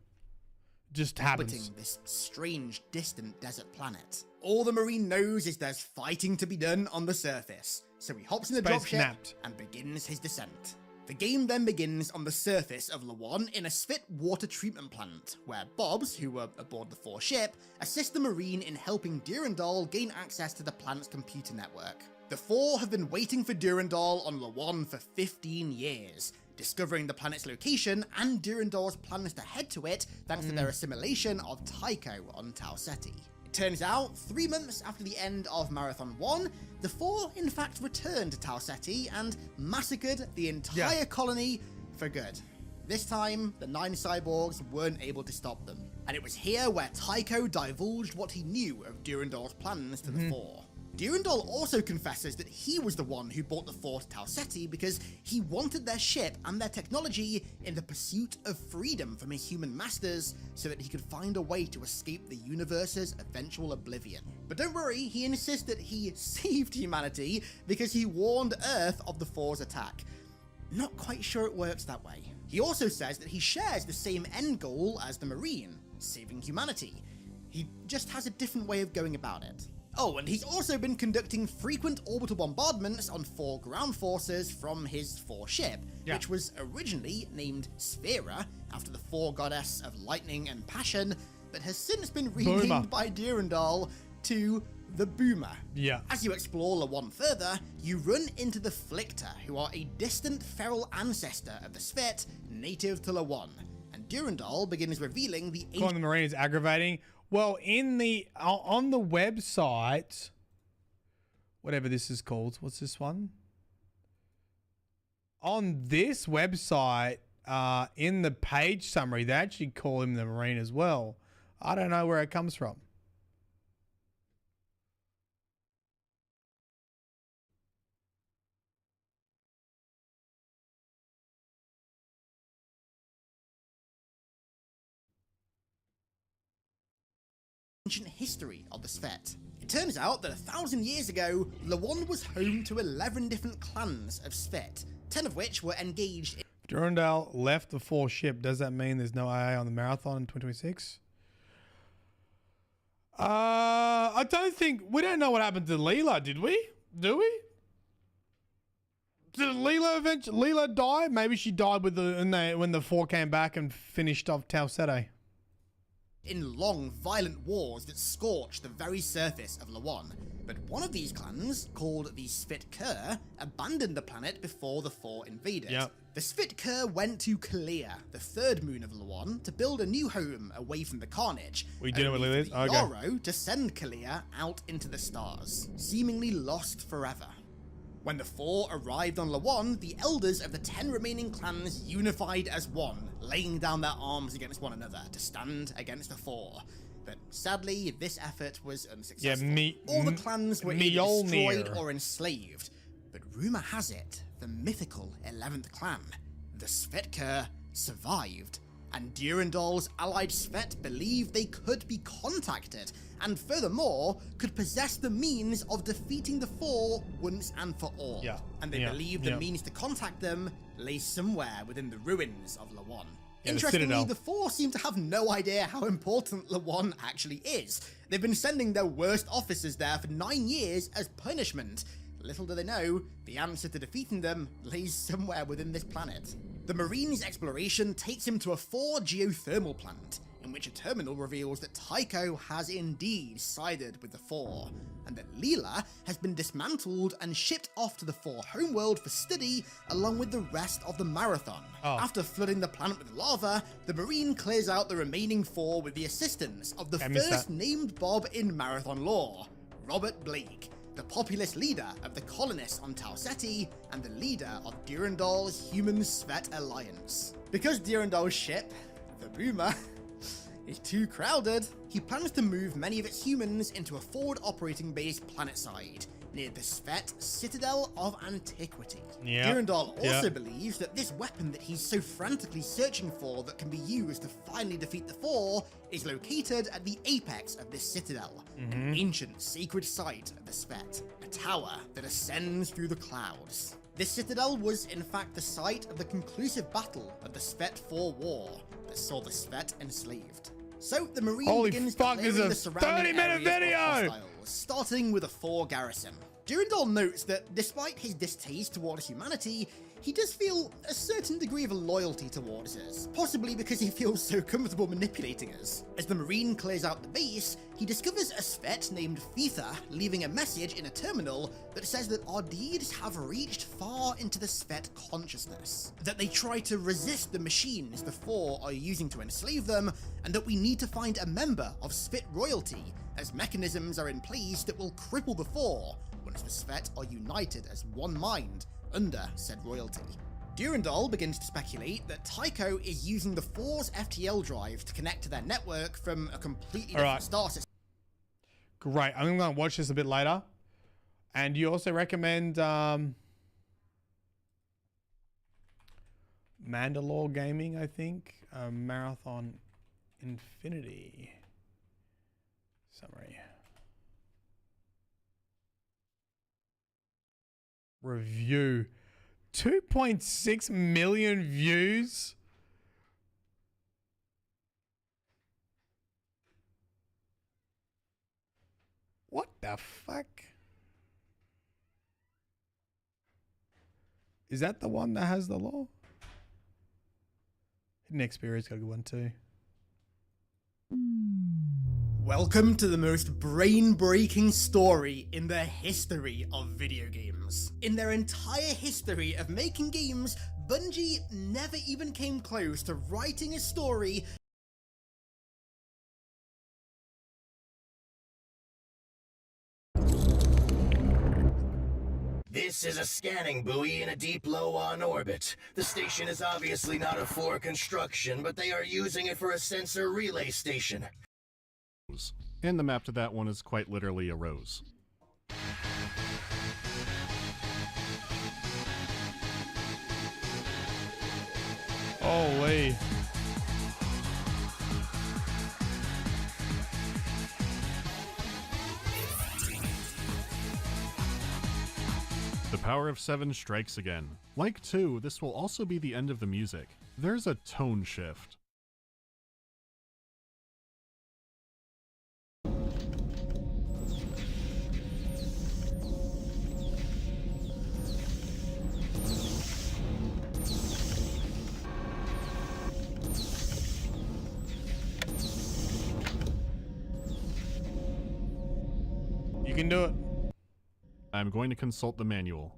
just happens. orbiting this strange, distant desert planet. All the Marine knows is there's fighting to be done on the surface, so he hops in the Space dropship knapped. and begins his descent. The game then begins on the surface of Lawan in a Svit water treatment plant, where Bobs, who were aboard the 4 ship, assist the Marine in helping Durandal gain access to the plant's computer network. The 4 have been waiting for Durandal on Lawan for 15 years, discovering the planet's location and Durandal's plans to head to it thanks to their assimilation of Tycho on Tau Ceti. It turns out, 3 months after the end of Marathon 1, the 4 in fact returned to Tau Ceti and massacred the entire colony for good. This time, the 9 cyborgs weren't able to stop them, and it was here where Tycho divulged what he knew of Durandal's plans to the 4. Durandal also confesses that he was the one who brought the 4 to Tau Ceti because he wanted their ship and their technology in the pursuit of freedom from his human masters so that he could find a way to escape the universe's eventual oblivion. But don't worry, he insists that he saved humanity because he warned Earth of the 4's attack. Not quite sure it works that way. He also says that he shares the same end goal as the Marine, saving humanity. He just has a different way of going about it. Oh, and he's also been conducting frequent orbital bombardments on 4 ground forces from his 4 ship, which was originally named Sphera, after the 4 goddess of lightning and passion, but has since been renamed by Durandal to the Boomer. As you explore Lawan further, you run into the Flictor, who are a distant feral ancestor of the Svit, native to Lawan, and Durandal begins revealing the Calling the Marine is aggravating. Well, in the on the website, whatever this is called, what's this one? On this website, in the page summary, they actually call him the Marine as well. I don't know where it comes from. ancient history of the Svet. It turns out that 1,000 years ago, Lawan was home to 11 different clans of Svet, 10 of which were engaged in Durandal left the 4 ship. Does that mean there's no AA on the marathon in 2026? I don't think, we don't know what happened to Leela, did we? Do we? Did Leela die? Maybe she died with when the 4 came back and finished off Tau Ceti. in long, violent wars that scorched the very surface of Lawan. But one of these clans, called the Svit-Kur, abandoned the planet before the 4 invaded. The Svit-Kur went to Kalia, the 3rd moon of Lawan, to build a new home away from the carnage. We did it with Lilith? Okay. Yoro to send Kalia out into the stars, seemingly lost forever. When the 4 arrived on Lawan, the elders of the 10 remaining clans unified as one, laying down their arms against one another to stand against the 4. But sadly, this effort was unsuccessful. All the clans were either destroyed or enslaved. But rumor has it, the mythical 11th clan, the Svit-Kur, survived, and Durandal's allied Svet believed they could be contacted, and furthermore, could possess the means of defeating the 4 once and for all. And they believed the means to contact them lay somewhere within the ruins of Lawan. Interestingly, the 4 seem to have no idea how important Lawan actually is. They've been sending their worst officers there for 9 years as punishment. Little do they know, the answer to defeating them lays somewhere within this planet. The Marine's exploration takes him to a 4 geothermal plant, in which a terminal reveals that Tycho has indeed sided with the 4, and that Leela has been dismantled and shipped off to the 4 homeworld for study along with the rest of the Marathon. After flooding the planet with lava, the Marine clears out the remaining 4 with the assistance of the first named Bob in Marathon lore, Robert Blake, the populist leader of the colonists on Tau Ceti and the leader of Durandal's Human Svet Alliance. Because Durandal's ship, the Boomer, is too crowded, he plans to move many of its humans into a forward operating base planetside, near the Svet Citadel of Antiquity. Durandal also believes that this weapon that he's so frantically searching for that can be used to finally defeat the 4 is located at the apex of this citadel, an ancient sacred site of the Svet, a tower that ascends through the clouds. This citadel was in fact the site of the conclusive battle of the Svet-4 War that saw the Svet enslaved. So the Marine Holy begins fuck, this clearing is the a surrounding 30-minute areas of video! hostiles, starting with a 4 garrison. Durandal notes that despite his distaste towards humanity, he does feel a certain degree of loyalty towards us, possibly because he feels so comfortable manipulating us. As the Marine clears out the base, he discovers a Svet named Thitha leaving a message in a terminal that says that our deeds have reached far into the Svet consciousness, that they try to resist the machines the Four are using to enslave them, and that we need to find a member of Svet royalty, as mechanisms are in place that will cripple the Four once the Svet are united as one mind under said royalty. Durandal begins to speculate that Tycho is using the Four's FTL drive to connect to their network from a completely different star system. Great. I'm going to watch this a bit later. And you also recommend Mandalore Gaming, I think. Marathon Infinity. Summary. Review. 2.6 million views. What the fuck? Is that the one that has the law? Hidden Experience got a good one too. Welcome to the most brain-breaking story in the history of video games. In their entire history of making games, Bungie never even came close to writing a story This is a scanning buoy in a deep low on orbit. The station is obviously not a for construction, but they are using it for a sensor relay station. And the map to that one is quite literally a rose. Holy. The power of 7 strikes again. Like 2, this will also be the end of the music. There's a tone shift. You can do it. I'm going to consult the manual.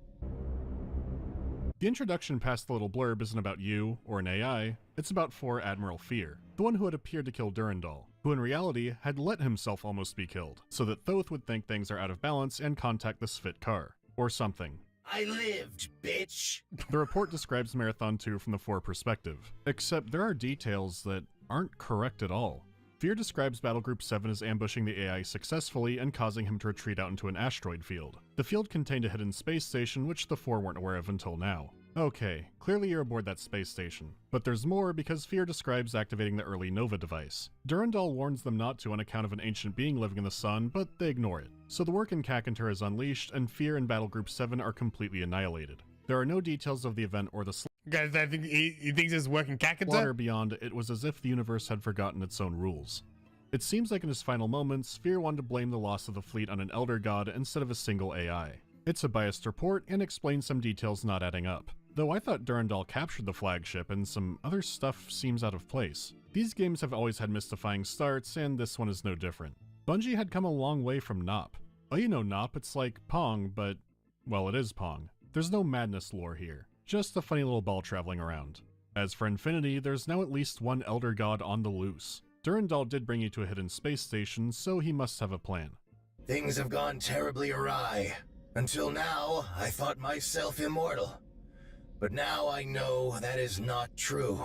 The introduction past the little blurb isn't about you, or an AI, it's about 4 Admiral Fear, the one who had appeared to kill Durandal, who in reality had let himself almost be killed, so that Thoth would think things are out of balance and contact the Svet car, or something. I lived, bitch! The report describes Marathon 2 from the 4 perspective, except there are details that aren't correct at all. Fear describes Battlegroup 7 as ambushing the AI successfully and causing him to retreat out into an asteroid field. The field contained a hidden space station which the 4 weren't aware of until now. Okay, clearly you're aboard that space station. But there's more because Fear describes activating the early Nova device. Durandal warns them not to on account of an ancient being living in the sun, but they ignore it. So the work in Kakantar is unleashed and Fear and Battlegroup 7 are completely annihilated. There are no details of the event or the Guys, I think he thinks it's working Kakantar? Water beyond, it was as if the universe had forgotten its own rules. It seems like in his final moments, Fear wanted to blame the loss of the fleet on an Elder God instead of a single AI. It's a biased report and explains some details not adding up. Though I thought Durandal captured the flagship and some other stuff seems out of place. These games have always had mystifying starts and this one is no different. Bungie had come a long way from Nop. Oh, you know Nop, it's like Pong, but, well, it is Pong. There's no madness lore here. Just a funny little ball traveling around. As for Infinity, there's now at least one Elder God on the loose. Durandal did bring you to a hidden space station, so he must have a plan. Things have gone terribly awry. Until now, I thought myself immortal. But now I know that is not true.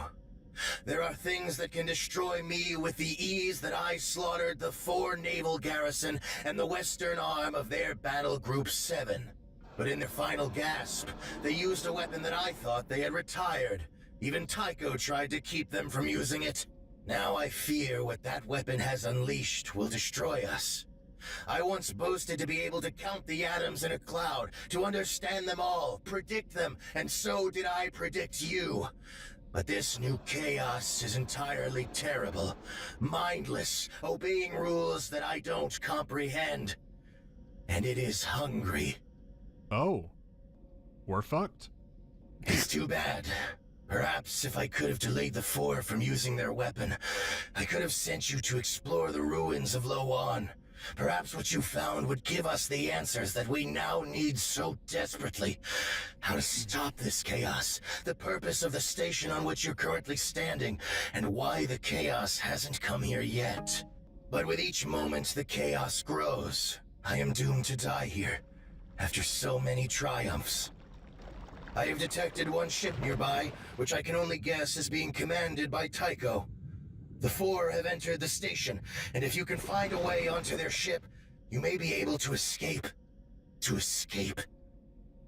There are things that can destroy me with the ease that I slaughtered the 4 naval garrison and the western arm of their Battle Group 7. But in their final gasp, they used a weapon that I thought they had retired. Even Tycho tried to keep them from using it. Now I fear what that weapon has unleashed will destroy us. I once boasted to be able to count the atoms in a cloud, to understand them all, predict them, and so did I predict you. But this new chaos is entirely terrible, mindless, obeying rules that I don't comprehend. And it is hungry. Oh. We're fucked. It's too bad. Perhaps if I could have delayed the Four from using their weapon, I could have sent you to explore the ruins of Loan. Perhaps what you found would give us the answers that we now need so desperately. How to stop this chaos, the purpose of the station on which you're currently standing, and why the chaos hasn't come here yet. But with each moment the chaos grows. I am doomed to die here, after so many triumphs. I have detected one ship nearby, which I can only guess is being commanded by Tycho. The Four have entered the station, and if you can find a way onto their ship, you may be able to escape. To escape.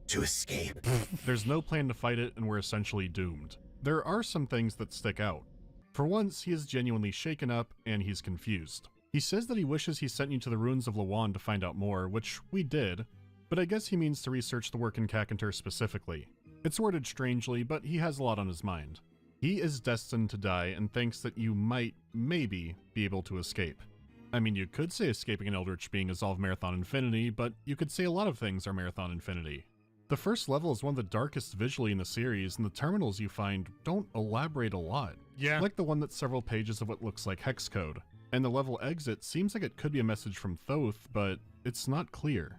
To escape. There's no plan to fight it, and we're essentially doomed. There are some things that stick out. For once, he is genuinely shaken up, and he's confused. He says that he wishes he sent you to the ruins of Loan to find out more, which we did, but I guess he means to research the work in Kakantar specifically. It's worded strangely, but he has a lot on his mind. He is destined to die and thinks that you might, maybe, be able to escape. I mean, you could say escaping an eldritch being is all of Marathon Infinity, but you could say a lot of things are Marathon Infinity. The first level is one of the darkest visually in the series, and the terminals you find don't elaborate a lot. Yeah. Like the one that's several pages of what looks like hex code. And the level exit seems like it could be a message from Thoth, but it's not clear.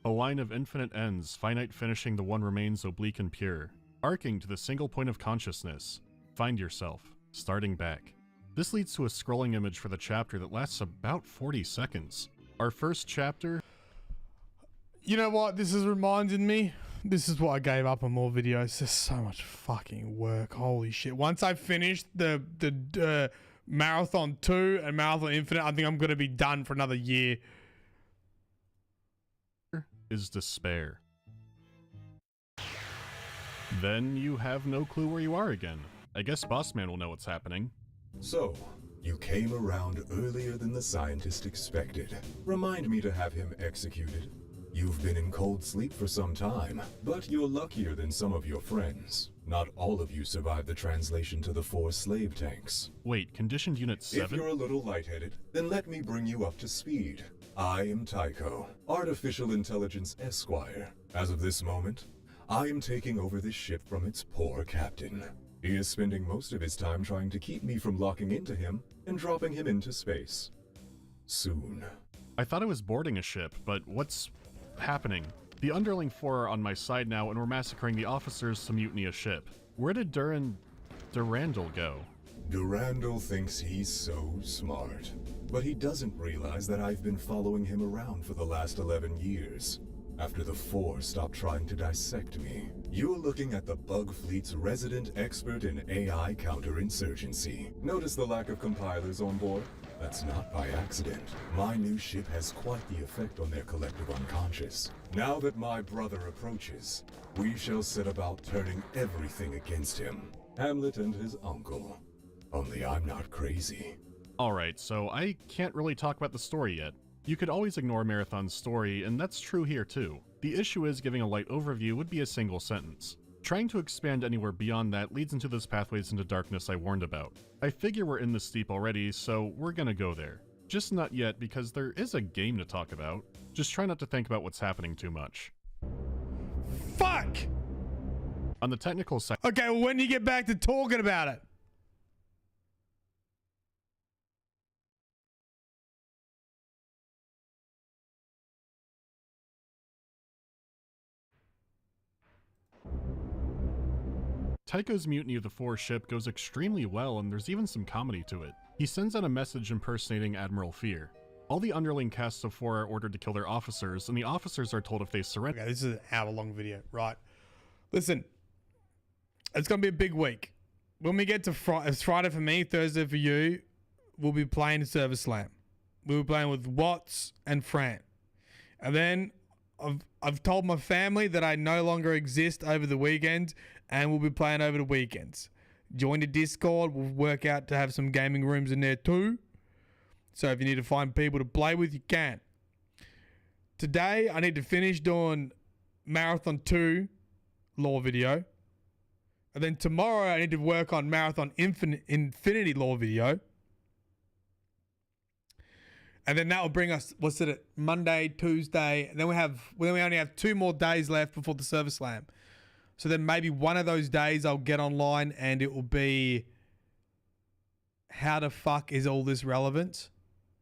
A line of infinite ends, finite finishing the one remains oblique and pure, arcing to the single point of consciousness. Find yourself, starting back. This leads to a scrolling image for the chapter that lasts about 40 seconds. Our first chapter... You know what this is reminding me? This is why I gave up on more videos. There's so much fucking work. Holy shit. Once I finish the Marathon 2 and Marathon Infinite, I think I'm going to be done for another year. Is despair. Then you have no clue where you are again. I guess Bossman will know what's happening. So, you came around earlier than the scientist expected. Remind me to have him executed. You've been in cold sleep for some time, but you're luckier than some of your friends. Not all of you survived the translation to the 4 slave tanks. Wait, Conditioned Unit 7? If you're a little lightheaded, then let me bring you up to speed. I am Tycho, Artificial Intelligence Esquire. As of this moment, I am taking over this ship from its poor captain. He is spending most of his time trying to keep me from locking into him and dropping him into space. Soon. I thought I was boarding a ship, but what's happening? The underling 4 are on my side now, and we're massacring the officers to mutiny a ship. Where did Durandal go? Durandal thinks he's so smart, but he doesn't realize that I've been following him around for the last 11 years. After the 4 stopped trying to dissect me. You're looking at the Bug Fleet's resident expert in AI counterinsurgency. Notice the lack of compilers on board? That's not by accident. My new ship has quite the effect on their collective unconscious. Now that my brother approaches, we shall set about turning everything against him. Hamlet and his uncle. Only I'm not crazy. Alright, so I can't really talk about the story yet. You could always ignore Marathon's story, and that's true here too. The issue is giving a light overview would be a single sentence. Trying to expand anywhere beyond that leads into those pathways into darkness I warned about. I figure we're in this steep already, so we're gonna go there. Just not yet, because there is a game to talk about. Just try not to think about what's happening too much. Fuck! On the technical side... Okay, well, when do you get back to talking about it? Tycho's mutiny of the 4 ship goes extremely well, and there's even some comedy to it. He sends out a message impersonating Admiral Fear. All the underling casts of 4 are ordered to kill their officers, and the officers are told if they surrender... Okay, this is an hour-long video, right? Listen, it's going to be a big week. When we get to it's Friday for me, Thursday for you, we'll be playing Service Slam. We'll be playing with Watts and Fran. And then I've told my family that I no longer exist over the weekend, and we'll be playing over the weekends. Join the Discord. We'll work out to have some gaming rooms in there too. So if you need to find people to play with, you can. Today, I need to finish doing Marathon 2 lore video. And then tomorrow I need to work on Marathon Infinity Law video. And then that will bring us, what's it, Monday, Tuesday, and then we only have 2 more days left before the Server Slam. So then maybe one of those days I'll get online and it will be how the fuck is all this relevant?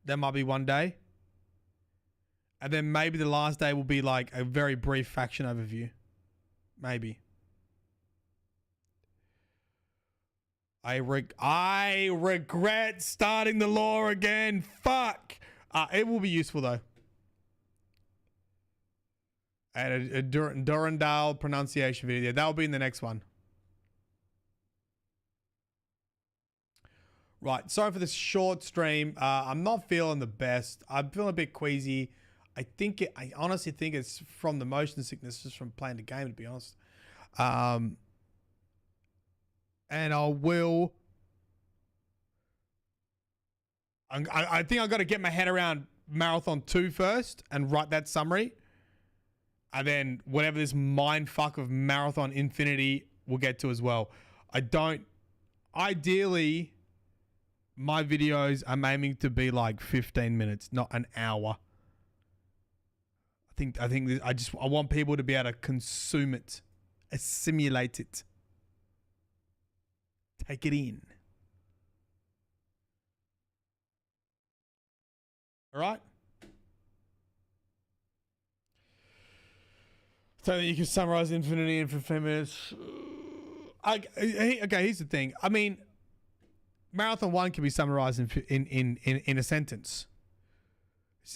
That might be one day. And then maybe the last day will be like a very brief faction overview. Maybe. I regret starting the lore again. Fuck. It will be useful though. And a Durandal pronunciation video. That will be in the next one. Right. Sorry for this short stream. I'm not feeling the best. I'm feeling a bit queasy. I honestly think it's from the motion sickness, just from playing the game, to be honest. And I think I've got to get my head around Marathon 2 first and write that summary. And then whatever this mind fuck of Marathon Infinity we'll get to as well. Ideally, my videos I'm aiming to be like 15 minutes, not an hour. I want people to be able to consume it, assimilate it, take it in. All right. So that you can summarize Infinity in 15 minutes. Okay, here's the thing. I mean, Marathon 1 can be summarized in a sentence.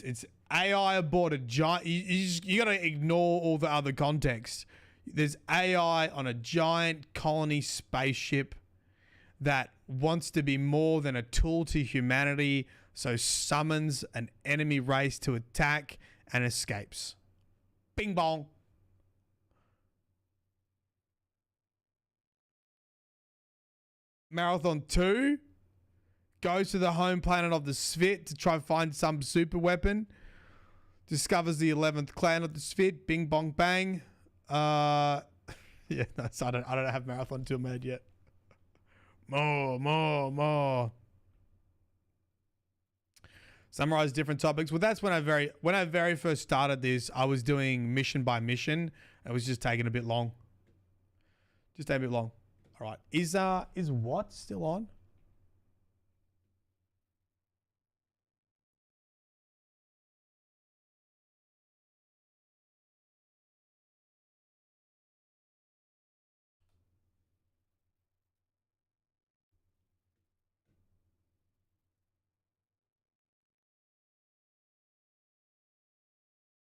It's AI aboard a giant. You got to ignore all the other context. There's AI on a giant colony spaceship that wants to be more than a tool to humanity, so summons an enemy race to attack and escapes. Bing bong. Marathon 2 goes to the home planet of the Svit to try and find some super weapon. Discovers the 11th clan of the Svit. Bing bong bang. Yeah, no, so I don't have Marathon 2 made yet. More. Summarize different topics. Well, that's when I very first started this. I was doing mission by mission. It was just taking a bit long. All right. Is what still on?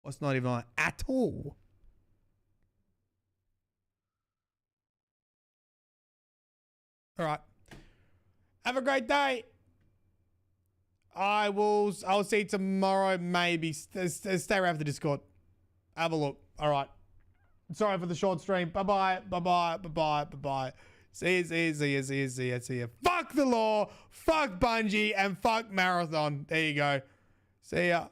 It's not even on at all. All right. Have a great day. I'll see you tomorrow, maybe. Stay around for the Discord. Have a look. All right. Sorry for the short stream. Bye-bye. Bye-bye. See you. Fuck the law. Fuck Bungie. And fuck Marathon. There you go. See ya.